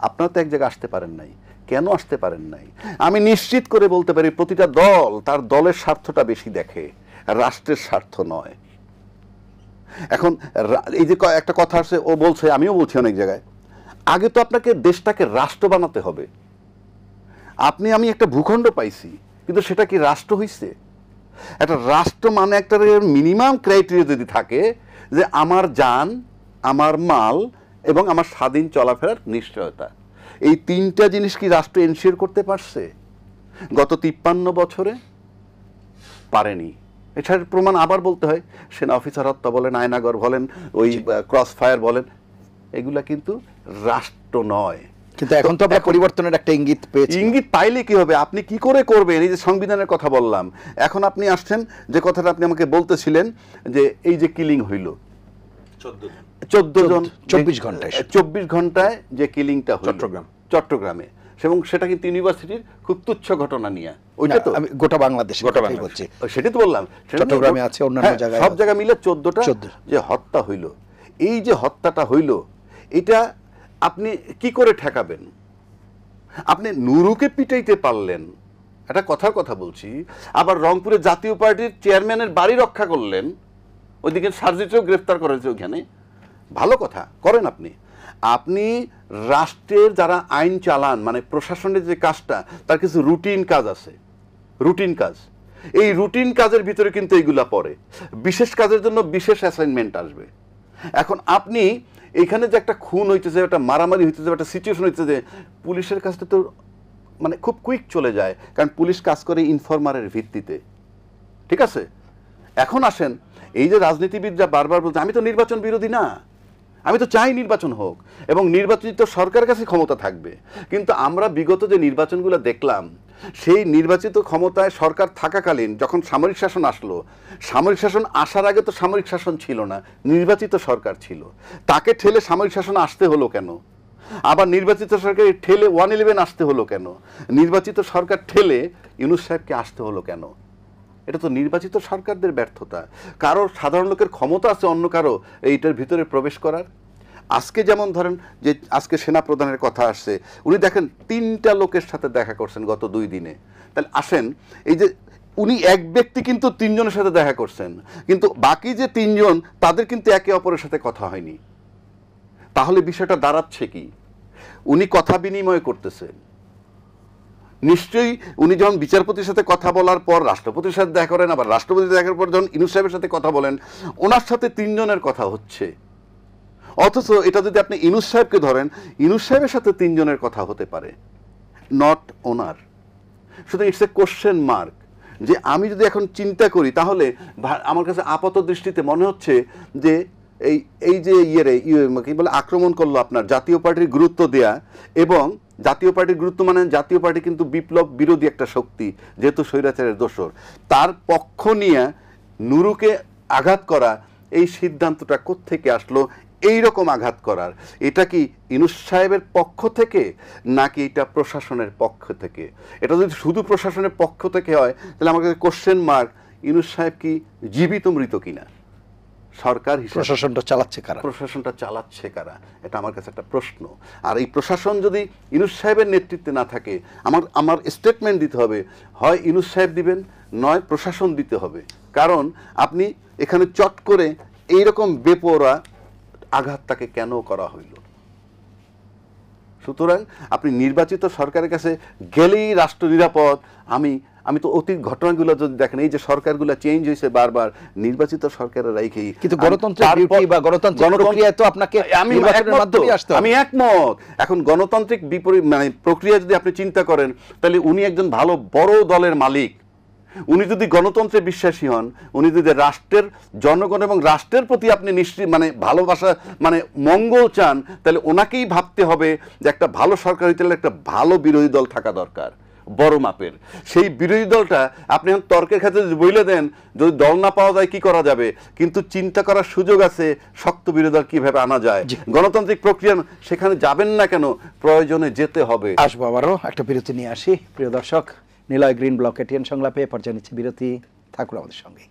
আপনারা তো এক জায়গায় আসতে পারেন নাই, কেন আসতে পারেন নাই? আমি নিশ্চিত করে বলতে পারি প্রতিটা দল তার দলের স্বার্থটা বেশি দেখে, রাষ্ট্রের স্বার্থ নয়। এখন এই যে একটা কথা আছে, ও বলছে, আমিও বলছি অনেক জায়গায়, আগে তো আপনাকে দেশটাকে রাষ্ট্র বানাতে হবে। আমি একটা ভূখণ্ড পাইছি, কিন্তু সেটা কি রাষ্ট্র হইছে? একটা রাষ্ট্র মানে একটা মিনিমাম ক্রাইটেরিয়া যদি থাকে যে আমার জান, আমার মাল এবং আমার স্বাধীন চলাফেরার নিশ্চয়তা, এই তিনটা জিনিস কি রাষ্ট্র এনশিওর করতে পারছে গত 53 বছরে? পারেনি। এছাড়া প্রমাণ আবার বলতে হয়, সেনা অফিসার হত্যা বলেন, আয়নাগর বলেন, ওই ক্রস ফায়ার বলেন, এগুলা কিন্তু রাষ্ট্র নয়। কিন্তু এখন তো আমরা পরিবর্তনের একটা ইঙ্গিত পেয়েছি। ইঙ্গিত পাইলে কি হবে? আপনি কি করে করবেন? এই যে সংবিধানের কথা বললাম, এখন আপনি আসছেন যে কথাটা আপনি আমাকে বলতেছিলেন যে এই যে কিলিং হইল 14 জন 24 ঘন্টায়, 24 ঘন্টায় যে কিলিংটা হইল চট্টগ্রামে, এবং সেটা কিন্তু ইউনিভার্সিটির খুব তুচ্ছ ঘটনা নিয়ে, ওইটা তো আমি গোটা বাংলাদেশে বলছি, সেটাই তো বললাম, চট্টগ্রামে আছে, অন্যান্য জায়গায় সব জায়গা মিলে 14টা যে হত্যা হইল, এই যে হত্যাটা হইল, এটা আপনি কি করে ঠেকাবেন? আপনি নুরুকে পিটাইতে পারলেন, একটা কথার কথা বলছি, আবার রংপুরে জাতীয় পার্টির চেয়ারম্যানের বাড়ি রক্ষা করলেন, ওইদিকে সার্জিকেও গ্রেফতার করেছে ওইখানে, ভালো কথা করেন আপনি। আপনি রাষ্ট্রের যারা আইন চালান, মানে প্রশাসনের যে কাজটা, তার কিছু রুটিন কাজ আছে, রুটিন কাজ। এই রুটিন কাজের ভিতরে কিন্তু এইগুলা পড়ে, বিশেষ কাজের জন্য বিশেষ অ্যাসাইনমেন্ট আসবে। এখন আপনি এখানে যে একটা খুন হইতেছে, একটা মারামারি হইতেছে, একটা সিচুয়েশন হইতেছে, পুলিশের কাছে তো মানে খুব কুইক চলে যায়, কারণ পুলিশ কাজ করে ইনফরমারের ভিত্তিতে, ঠিক আছে? এখন আসেন, এই যে রাজনীতিবিদরা বারবার বলছে আমি তো নির্বাচন বিরোধী না, আমি তো চাই নির্বাচন হোক এবং নির্বাচিত সরকারের কাছে ক্ষমতা থাকবে, কিন্তু আমরা বিগত যে নির্বাচনগুলো দেখলাম, সেই নির্বাচিত ক্ষমতায় সরকার থাকাকালীন যখন সামরিক শাসন আসলো, সামরিক শাসন আসার আগে তো সামরিক শাসন ছিল না, নির্বাচিত সরকার ছিল, তাকে ঠেলে সামরিক শাসন আসতে হলো কেন? আবার নির্বাচিত সরকার ঠেলে 111 আসতে হলো কেন? নির্বাচিত সরকার ঠেলে ইউনূস সাহেবকে আসতে হলো কেন? এটা তো নির্বাচিত সরকারদের ব্যর্থতা। কারো সাধারণ লোকের ক্ষমতা আছে অন্য কারো এইটার ভিতরে প্রবেশ করার। আজকে যেমন ধরেন যে আজকে সেনা প্রধানের কথা আসছে, উনি দেখেন 3টা লোকের সাথে দেখা করছেন গত 2 দিনে। তাহলে আসেন, এই যে উনি এক ব্যক্তি কিন্তু 3 জনের সাথে দেখা করছেন, কিন্তু বাকি যে 3 জন তাদের কিন্তু একে অপরের সাথে কথা হয়নি। তাহলে বিষয়টা দাঁড়াচ্ছে কি? উনি কথা বিনিময় করতেছেন, নিশ্চয়ই উনি যখন বিচারপতির সাথে কথা বলার পর রাষ্ট্রপতির সাথে দেখা করেন, আবার রাষ্ট্রপতি দেখার পর যখন ইউনূস সাহেবের সাথে কথা বলেন, ওনার সাথে 3 জনের কথা হচ্ছে। অথচ এটা যদি আপনি ইউনূস সাহেবকে ধরেন, ইউনূস সাহেবের সাথে 3 জনের কথা হতে পারে, নট ওনার। সুতরাং ইটস এ কোশ্চেন মার্ক, যে আমি যদি এখন চিন্তা করি, তাহলে আমার কাছে আপাত দৃষ্টিতে মনে হচ্ছে যে এই যে কি বলে আক্রমণ করলো আপনার জাতীয় পার্টির গুরুত্ব দেয়া, এবং জাতীয় পার্টির গুরুত্ব মানে জাতীয় পার্টি কিন্তু বিপ্লব বিরোধী একটা শক্তি, যেহেতু স্বৈরাচারের দোসর, তার পক্ষ নিয়ে নুরুকে আঘাত করা, এই সিদ্ধান্তটা কোত্থেকে আসলো? এই রকম আঘাত করার, এটা কি ইউনূস সাহেবের পক্ষ থেকে নাকি এটা প্রশাসনের পক্ষ থেকে? এটা যদি শুধু প্রশাসনের পক্ষ থেকে হয়, তাহলে আমার কাছে কোশ্চেন মার্ক, ইউনূস সাহেব কি জীবিত মৃত কিনা? সরকার হিসেবে প্রশাসনটা চালাচ্ছে কারা? এটা আমার কাছে একটা প্রশ্ন। আর এই প্রশাসন যদি ইউনূস সাহেবের নেতৃত্বে না থাকে, আমার স্টেটমেন্ট দিতে হবে, হয় ইউনূস সাহেব দিবেন, নয় প্রশাসন দিতে হবে। কারণ আপনি এখানে চট করে এইরকম বেপরোয়া আঘাতটাকে কেন করা হইল? সুতরাং আপনি নির্বাচিত সরকারের কাছে গেলেই রাষ্ট্র নিরাপদ। আমি তো অতীত ঘটনাগুলো যদি দেখেন, এই যে সরকারগুলো চেঞ্জ হয়েছে বারবার, নির্বাচিত সরকারের রাইখেই, কিন্তু গণতন্ত্রের বিউটি বা গণতান্ত্রিক প্রক্রিয়ায় তো আপনাকে নির্বাচনের মাধ্যমে আসতে হবে। আমি একমত। এখন গণতান্ত্রিক মানে প্রক্রিয়া যদি আপনি চিন্তা করেন, তাহলে উনি একজন ভালো বড় দলের মালিক। উনি যদি গণতন্ত্রে বিশ্বাসী হন, উনি যদি রাষ্ট্রের জনগণ এবং রাষ্ট্রের প্রতি আপনি নিশ্চিত মানে ভালোবাসা মানে মঙ্গল চান, তাহলে ওনাকেই ভাবতে হবে যে একটা ভালো সরকার হইতে হলে একটা ভালো বিরোধী দল থাকা দরকার, বড় মাপের। সেই বিরোধী দলটা আপনি এখন তর্কের ক্ষেত্রে যদি বলে দেন, যদি দল না পাওয়া যায় কি করা যাবে, কিন্তু চিন্তা করার সুযোগ আছে শক্ত বিরোধী দল কিভাবে আনা যায়। গণতান্ত্রিক প্রক্রিয়া সেখানে যাবেন না কেন? প্রয়োজনে যেতে হবে। আসবো আবারও একটা বিরতি নিয়ে আসি। প্রিয় দর্শক, নিলয় গ্রিন ব্লক এটিএন সংলাপে পর্যায়ে নিচ্ছে বিরতি। থাকুন আমাদের সঙ্গে।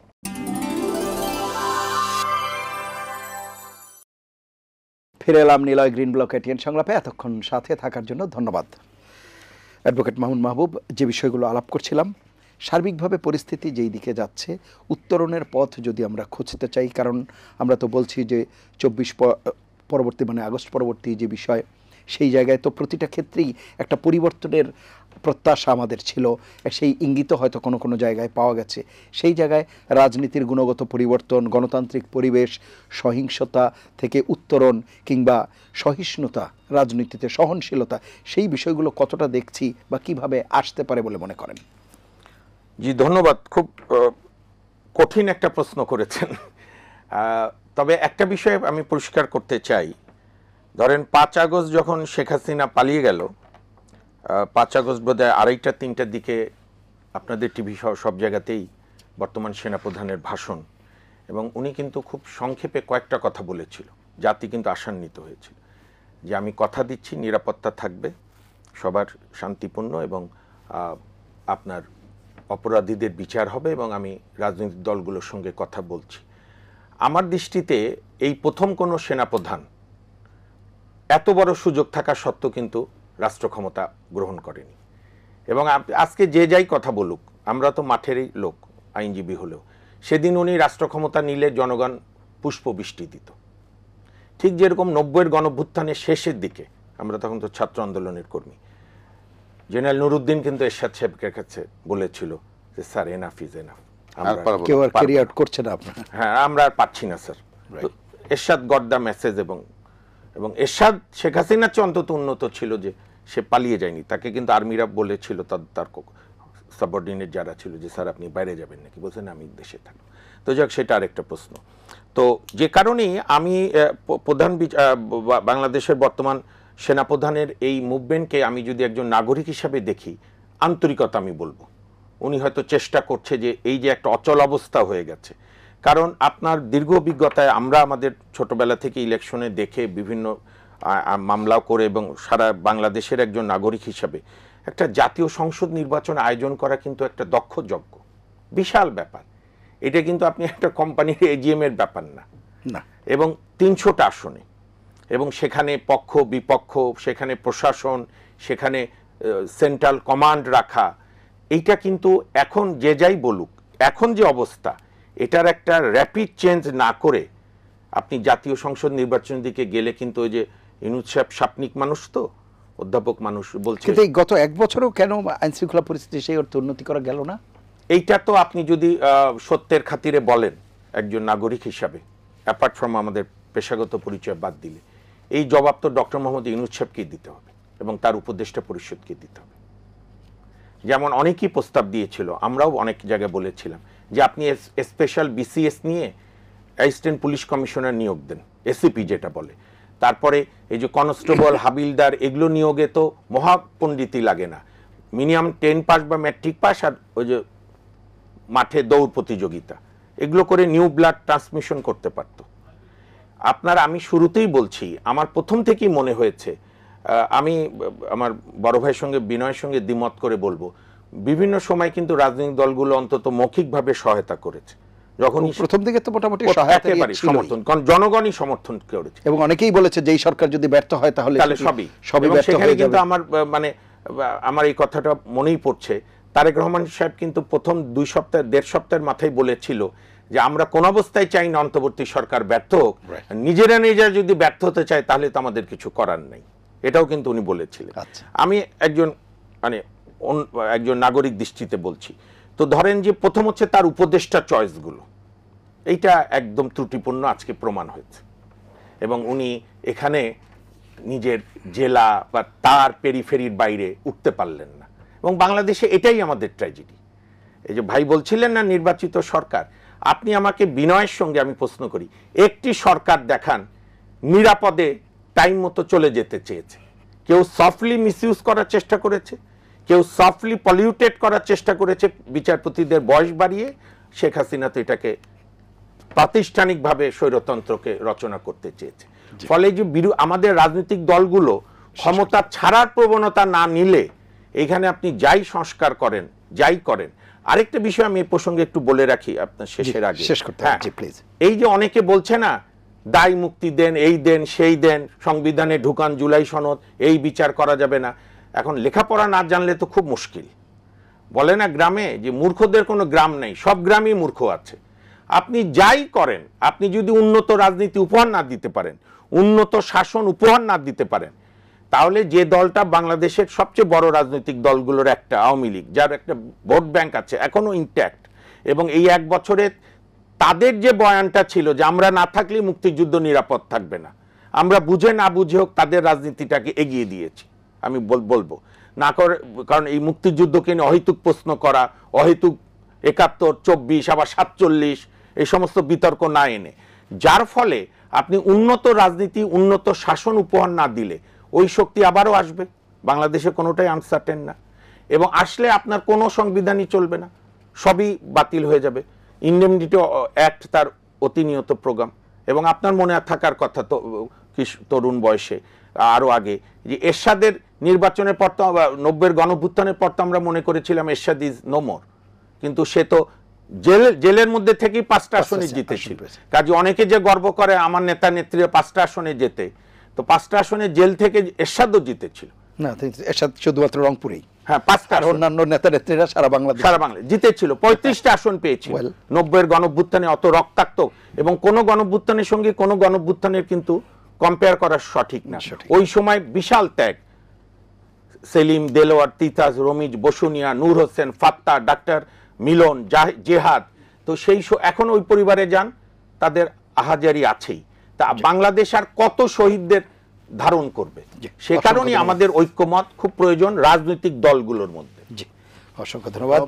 ফিরে এলাম নিলয় গ্রিন ব্লক এটিএন সংলাপে। এতক্ষণ সাথে থাকার জন্য ধন্যবাদ। অ্যাডভোকেট মামুন মাহবুব, যে বিষয়গুলো আলাপ করছিলাম, সার্বিকভাবে পরিস্থিতি যেই দিকে যাচ্ছে, উত্তরণের পথ যদি আমরা খুঁজতে চাই, কারণ আমরা তো বলছি যে 24 পরবর্তী মানে আগস্ট পরবর্তী যে বিষয়, সেই জায়গায় তো প্রতিটা ক্ষেত্রেই একটা পরিবর্তনের প্রত্যাশা আমাদের ছিল, সেই ইঙ্গিত হয়তো কোনো কোনো জায়গায় পাওয়া গেছে। সেই জায়গায় রাজনীতির গুণগত পরিবর্তন, গণতান্ত্রিক পরিবেশ, সহিংসতা থেকে উত্তরণ কিংবা সহিষ্ণুতা, রাজনীতিতে সহনশীলতা, সেই বিষয়গুলো কতটা দেখছি বা কিভাবে আসতে পারে বলে মনে করেন? জি, ধন্যবাদ। খুব কঠিন একটা প্রশ্ন করেছেন। তবে একটা বিষয় আমি পরিষ্কার করতে চাই। ধরেন 5 আগস্ট যখন শেখ হাসিনা পালিয়ে গেল, 5 আগস্ট বোধহয় 2:30-3টার দিকে আপনাদের টিভি সব জায়গাতেই বর্তমান সেনাপ্রধানের ভাষণ, এবং উনি কিন্তু খুব সংক্ষেপে কয়েকটা কথা বলেছিল। জাতি কিন্তু আশান্বিত হয়েছিল যে আমি কথা দিচ্ছি নিরাপত্তা থাকবে, সবার শান্তিপূর্ণ, এবং আপনার অপরাধীদের বিচার হবে, এবং আমি রাজনৈতিক দলগুলোর সঙ্গে কথা বলছি। আমার দৃষ্টিতে এই প্রথম কোনো সেনাপ্রধান এত বড় সুযোগ থাকা সত্ত্বেও কিন্তু রাষ্ট্র ক্ষমতা গ্রহণ করেনি। এবং আজকে যে যাই কথা বলুক, আমরা তো মাঠেরই লোক, আইনজীবী হলেও, সেদিন উনি রাষ্ট্র ক্ষমতা নিলে জনগণ পুষ্পবৃষ্টি দিত। ঠিক যেরকম 90-এর গণঅভ্যুত্থানের শেষের দিকে, আমরা তখন তো ছাত্র আন্দোলনের কর্মী, জেনারেল নুরুদ্দিন কিন্তু এরশাদ সাহেবের কাছে বলেছিল যে স্যার এনাফ ইজ এনাফ, কেউ আর ক্যারি আউট করছে না আপনারা, হ্যাঁ আমরা আর পাচ্ছি না sir. Ershad got the message, এবং এরশাদ শেখ হাসিনার চেয়ে অন্তত উন্নত ছিল যে সে পালিয়ে যায়নি। তাকে কিন্তু আর্মিরা বলেছিল, তার সাবঅর্ডিনেট যারা ছিল, যে স্যার আপনি বাইরে যাবেন নাকি, বলছেন আমি দেশে থাকবো। তো যাক, সেটা আরেকটা প্রশ্ন। তো যে কারণেই আমি বাংলাদেশের বর্তমান সেনাপ্রধানের এই মুভমেন্টকে আমি যদি একজন নাগরিক হিসাবে দেখি, আন্তরিকতা আমি বলবো। উনি হয়তো চেষ্টা করছে যে এই যে একটা অচল অবস্থা হয়ে গেছে, কারণ আপনার দীর্ঘ অভিজ্ঞতায় আমরা আমাদের ছোটবেলা থেকে ইলেকশনে দেখে বিভিন্ন মামলাও করে, এবং সারা বাংলাদেশের একজন নাগরিক হিসাবে একটা জাতীয় সংসদ নির্বাচন আয়োজন করা কিন্তু একটা দক্ষ যজ্ঞ, বিশাল ব্যাপার। এটা কিন্তু আপনি একটা কোম্পানির এজিএম এর ব্যাপার না, এবং 300টা আসনে, এবং সেখানে পক্ষ বিপক্ষ, সেখানে প্রশাসন, সেখানে সেন্ট্রাল কমান্ড রাখা, এইটা কিন্তু এখন যে যাই বলুক, এখন যে অবস্থা, এটার একটা র্যাপিড চেঞ্জ না করে আপনি জাতীয় সংসদ নির্বাচনের দিকে গেলে কিন্তু ওই যে ইউনূস সাহেব সাপনিক মানুষ, তো অধ্যাপক মানুষ, বলছে কিন্তু এই গত 1 বছরেও কেন আইন শৃঙ্খলা পরিস্থিতি সেই অর্থে উন্নতি করা গেল না? এইটা তো আপনি যদি সত্যের খাতিরে বলেন একজন নাগরিক হিসাবে, অ্যাপার্ট ফ্রম আমাদের পেশাগত পরিচয় বাদ দিলে, এই জবাব তো ডক্টর মোহাম্মদ ইউনূস সাহেবকে দিতে হবে এবং তার উপদেষ্টা পরিষদকে দিতে হবে। যেমন অনেকেই প্রস্তাব দিয়েছিল, আমরাও অনেক জায়গায় বলেছিলাম যে আপনি স্পেশাল বিসিএস নিয়ে অ্যাসিস্ট্যান্ট পুলিশ কমিশনার নিয়োগ দেন, এসিপি যেটা বলে। তারপরে এই যে কনস্টেবল, হাবিলদার, এগুলো নিয়োগে তো মহাপণ্ডিতই লাগে না, মিনিমাম 10 পাস বা ম্যাট্রিক পাস, আর ওই যে মাঠে দৌড় প্রতিযোগিতা, এগুলো করে নিউ ব্লাড ট্রান্সমিশন করতে পারত। আমি শুরুতেই বলছি, আমার প্রথম থেকেই মনে হয়েছে, আমি আমার বড় ভাইয়ের সঙ্গে, বিনয়ের সঙ্গে দ্বিমত করে বলবো, বিভিন্ন সময় কিন্তু রাজনৈতিক দলগুলো অন্তত মৌখিকভাবে সহায়তা করেছে। যখন প্রথম দিকে তো মোটামুটি সমর্থন, কারণ জনগণই সমর্থন করেছে, এবং অনেকেই বলেছে যে এই সরকার যদি ব্যর্থ হয় তাহলে সবই ব্যর্থ হয়ে যাবে। কিন্তু আমার এই কথাটা মনেই পড়ছে, তারেক রহমান সাহেব কিন্তু প্রথম 1.5 সপ্তাহের মাথায় বলেছিল যে আমরা কোন অবস্থায় চাই না অন্তর্বর্তী সরকার ব্যর্থ হোক, নিজেরা যদি ব্যর্থ হতে চায় তাহলে তো আমাদের কিছু করার নেই, এটাও কিন্তু উনি বলেছিলেন। আমি একজন নাগরিক দৃষ্টিতে বলছি। তো ধরেন যে প্রথম হচ্ছে তার উপদেষ্টা চয়েসগুলো, এইটা একদম ত্রুটিপূর্ণ আজকে প্রমাণ হয়েছে, এবং উনি এখানে নিজের জেলা বা তার পেরিফেরির বাইরে উঠতে পারলেন না, এবং বাংলাদেশে এটাই আমাদের ট্র্যাজেডি। এই যে ভাই বলছিলেন না নির্বাচিত সরকার, আপনি আমাকে বিনয়ের সঙ্গে আমি প্রশ্ন করি, একটি সরকার দেখান নিরাপদে টাইম মতো চলে যেতে চেয়েছে। কেউ সফটলি মিসইউজ করার চেষ্টা করেছে, কেউ সফটলি পলিউটেড করার চেষ্টা করেছে, বিচারপতিদের বয়স বাড়িয়ে। শেখ হাসিনা তো এটাকে প্রাতিষ্ঠানিকভাবে স্বৈরতন্ত্রকে রচনা করতে চেয়েছে। ফলে যে আমাদের রাজনৈতিক দলগুলো ক্ষমতা ছাড়ার প্রবণতা না নিলে এখানে আপনি যাই সংস্কার করেন, যাই করেন। আরেকটা বিষয় আমি এই প্রসঙ্গে একটু বলে রাখি আপনার শেষের আগে, এই যে অনেকে বলছে না দায় মুক্তি দেন, এই দেন সেই দেন, সংবিধানে ঢুকান জুলাই সনদ, এই বিচার করা যাবে না। এখন লেখাপড়া না জানলে তো খুব মুশকিল। বলে না গ্রামে যে মূর্খদের কোনো গ্রাম নেই, সব গ্রামই মূর্খ আছে। আপনি যাই করেন, আপনি যদি উন্নত রাজনীতি উপহার না দিতে পারেন, উন্নত শাসন উপহার না দিতে পারেন, তাহলে যে দলটা বাংলাদেশের সবচেয়ে বড় রাজনৈতিক দলগুলোর একটা, আওয়ামী লীগ, যার একটা ভোট ব্যাংক আছে এখনো ইনট্যাক্ট, এবং এই 1 বছরে তাদের যে বয়ানটা ছিল যে আমরা না থাকলে মুক্তিযুদ্ধ নিরাপদ থাকবে না, আমরা বুঝে না বুঝে হোক তাদের রাজনীতিটাকে এগিয়ে দিয়েছি। আমি বলবো না করে, কারণ এই মুক্তিযুদ্ধকে নিয়ে অহেতুক প্রশ্ন করা, অহেতুক 71, 24 আবার 47 এই সমস্ত বিতর্ক না এনে, যার ফলে আপনি উন্নত রাজনীতি, উন্নত শাসন উপহার না দিলে ওই শক্তি আবারও আসবে। বাংলাদেশে কোনোটাই আনসার্টেন না, এবং আসলে আপনার কোনো সংবিধানই চলবে না, সবই বাতিল হয়ে যাবে। ইন্ডেমনিটি অ্যাক্ট তার অতিনিয়ত প্রোগ্রাম, এবং আপনার মনে থাকার কথা তো তরুণ বয়সে আরও আগে যে এরশাদের নির্বাচনের পর তো 90-এর গণভ্যুত্থানের পর তো আমরা মনে করেছিলাম এরশাদ ইজ নো মোর, কিন্তু সে তো জেলের মধ্যে থেকেই 5টা আসনে জিতেছিল। কাজে অনেকে যে গর্ব করে আমার নেতা নেত্রীরা 5টা আসনে যেতে, তো 5টা আসনে জেল থেকে এরশাদও জিতেছিল না, এরশাদ শুধুমাত্র রংপুরেই, হ্যাঁ 5টা, আর অন্যান্য নেতা নেত্রীরা সারা বাংলাদেশ জিতেছিল, 35টা আসন পেয়েছিল। 90-এর গণভ্যুত্থানে অত রক্তাক্ত, এবং কোন গণভ্যুত্থানের সঙ্গে কোন গণভ্যুত্থানের কিন্তু কম্পেয়ার করা সঠিক না। ওই সময় বিশাল ত্যাগ, সেলিম, দেলোয়ার, তিতাস, রমিজ, বসুনিয়া, নূর হোসেন, ফাত্তা, ডাক্তার মিলন, জেহাদ, তো সেই এখন ওই পরিবারে যান, তাদের আহাজারি আছেই। তা বাংলাদেশ আর কত শহীদদের ধারণ করবে? সে কারণেই আমাদের ঐক্যমত খুব প্রয়োজন রাজনৈতিক দলগুলোর মধ্যে। জি, অসংখ্য ধন্যবাদ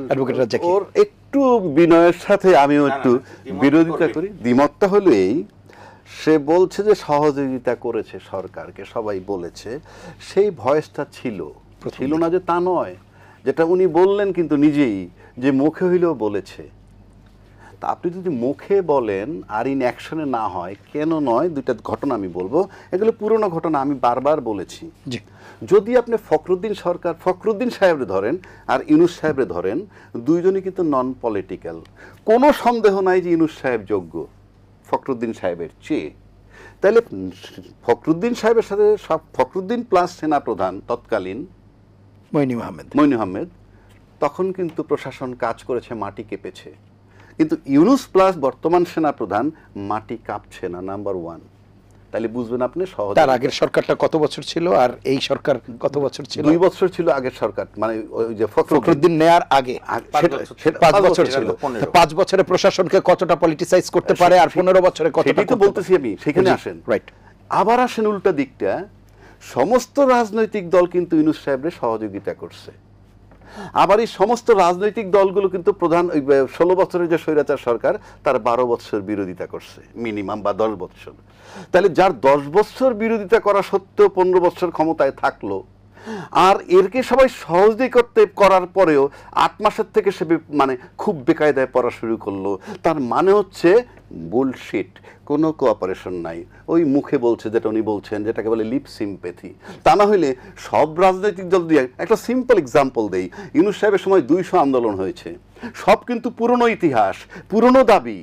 অ্যাডভোকেট রাজ্জাক। ওর একটু বিনয়ের সাথে আমিও একটু বিরোধিতা করি। দ্বিমতটা হলো এই, সে বলছে যে সহযোগিতা করেছে সরকারকে, সবাই বলেছে, সেই ভয়েসটা ছিল না যে তা নয়, যেটা উনি বললেন কিন্তু নিজেই যে মুখে হইলেও বলেছে। তা আপনি যদি মুখে বলেন আর ইন অ্যাকশনে না হয়, কেন নয়? দুইটা ঘটনা আমি বলবো, এগুলো পুরনো ঘটনা, আমি বারবার বলেছি। যদি আপনি ফখরুদ্দিন সাহেবরে ধরেন আর ইউনূস সাহেবরে ধরেন, দুইজনই কিন্তু নন পলিটিক্যাল, কোনো সন্দেহ নাই যে ইউনূস সাহেব যোগ্য ফখরুদ্দিন সাহেবের চেয়ে। তাহলে ফখরুদ্দিন সাহেবের সাথে ফখরুদ্দিন প্লাস সেনাপ্রধান তৎকালীন মইনু আহমেদ, তখন কিন্তু প্রশাসন কাজ করেছে, মাটি কেঁপেছে। কিন্তু ইউনূস প্লাস বর্তমান সেনাপ্রধান, মাটি কাঁপছে না, নাম্বার 1। তাহলে বুঝবেন আপনি সহজ। তার আগের সরকারটা কত বছর ছিল আর এই সরকার কত বছর ছিল? 2 বছর ছিল আগের সরকার, মানে ওই যে ফখরুদ্দিন নেয়ার আগে 5 বছর ছিল। 5 বছরে প্রশাসনকে কতটা পলিটিসাইজ করতে পারে, আর 15 বছরে কতটা? তো বলতেছি আমি, সেখানে আসেন। রাইট। আবার আসেন উল্টা দিকটা, সমস্ত রাজনৈতিক দল কিন্তু ইউনূস সাহেবের সহযোগিতা করছে। আবার এই সমস্ত রাজনৈতিক দলগুলো কিন্তু প্রধান 16 বছরের যে স্বৈরাচার সরকার, তার 12 বছর বিরোধিতা করছে মিনিমাম, বা 10 বছর। তাহলে যার 10 বছর বিরোধিতা করা সত্ত্বেও 15 বছর ক্ষমতায় থাকলো, আর এরকে সবাই সহযোগিতা করার পরেও 8 মাসের থেকে সে মানে খুব বেকায়দায় পড়া শুরু করলো, তার মানে হচ্ছে বুলশিট, কোনো কোঅপারেশন নাই। ওই মুখে বলছে যেটা উনি বলছেন, যেটাকে বলে লিপ সিম্প্যাথি। তা না হইলে সব রাজনৈতিক দল দিয়ে, একটা সিম্পল এক্সাম্পল দেই, ইউনূস সাহেবের সময় 200 আন্দোলন হয়েছে, সব কিন্তু পুরনো ইতিহাস, পুরনো দাবি।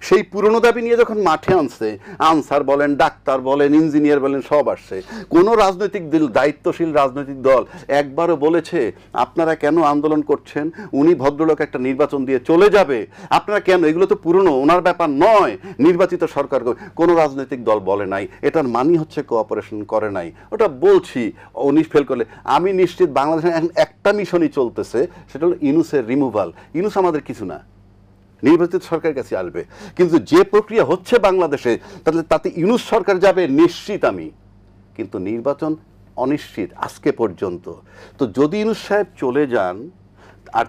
সেই পুরনো দাবি নিয়ে যখন মাঠে আনছে, আনসার বলেন, ডাক্তার বলেন, ইঞ্জিনিয়ার বলেন, সব আসছে। কোনো রাজনৈতিক দল, দায়িত্বশীল রাজনৈতিক দল একবারও বলেছে আপনারা কেন আন্দোলন করছেন, উনি ভদ্রলোক একটা নির্বাচন দিয়ে চলে যাবে, আপনারা কেন? এগুলো তো পুরনো, ওনার ব্যাপার নয়, নির্বাচিত সরকার। কোনো রাজনৈতিক দল বলে নাই। এটার মানি হচ্ছে কোঅপারেশন করে নাই। ওটা বলছি, উনি ফেল করলে আমি নিশ্চিত বাংলাদেশে একটা মিশনই চলতেছে, সেটা হলো ইউনূসের রিমুভাল। ইউনূস আমাদের কিছু না, নির্বাচিত সরকারের কাছে আসবে। কিন্তু যে প্রক্রিয়া হচ্ছে বাংলাদেশে, তাতে ইউনূস সরকার যাবে নিশ্চিত আমি, কিন্তু নির্বাচন অনিশ্চিত আজকে পর্যন্ত। তো যদি ইউনূস সাহেব চলে যান আর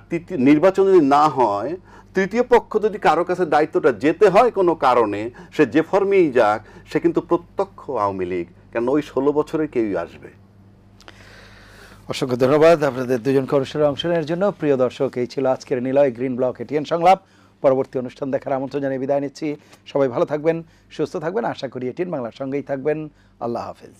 নির্বাচন যদি না হয়, তৃতীয় পক্ষ যদি কারো কাছে দায়িত্বটা যেতে হয় কোনো কারণে, সে যে ফর্মেই যাক, সে কিন্তু প্রত্যক্ষ আওয়ামী লীগ, কেন ওই 16 বছরে কেউই আসবে। অসংখ্য ধন্যবাদ আপনাদের দুজনকে অনুষ্ঠানে অংশ নেওয়ার জন্য। প্রিয় দর্শক, এই ছিল আজকের নিলয় গ্রিন ব্লক এটিএন সংলাপ। পরবর্তী অনুষ্ঠান দেখার আমন্ত্রণ জানিয়ে বিদায় নিচ্ছি। সবাই ভালো থাকবেন, সুস্থ থাকবেন, আশা করি এটিএন বাংলার সঙ্গেই থাকবেন। আল্লাহ হাফেজ।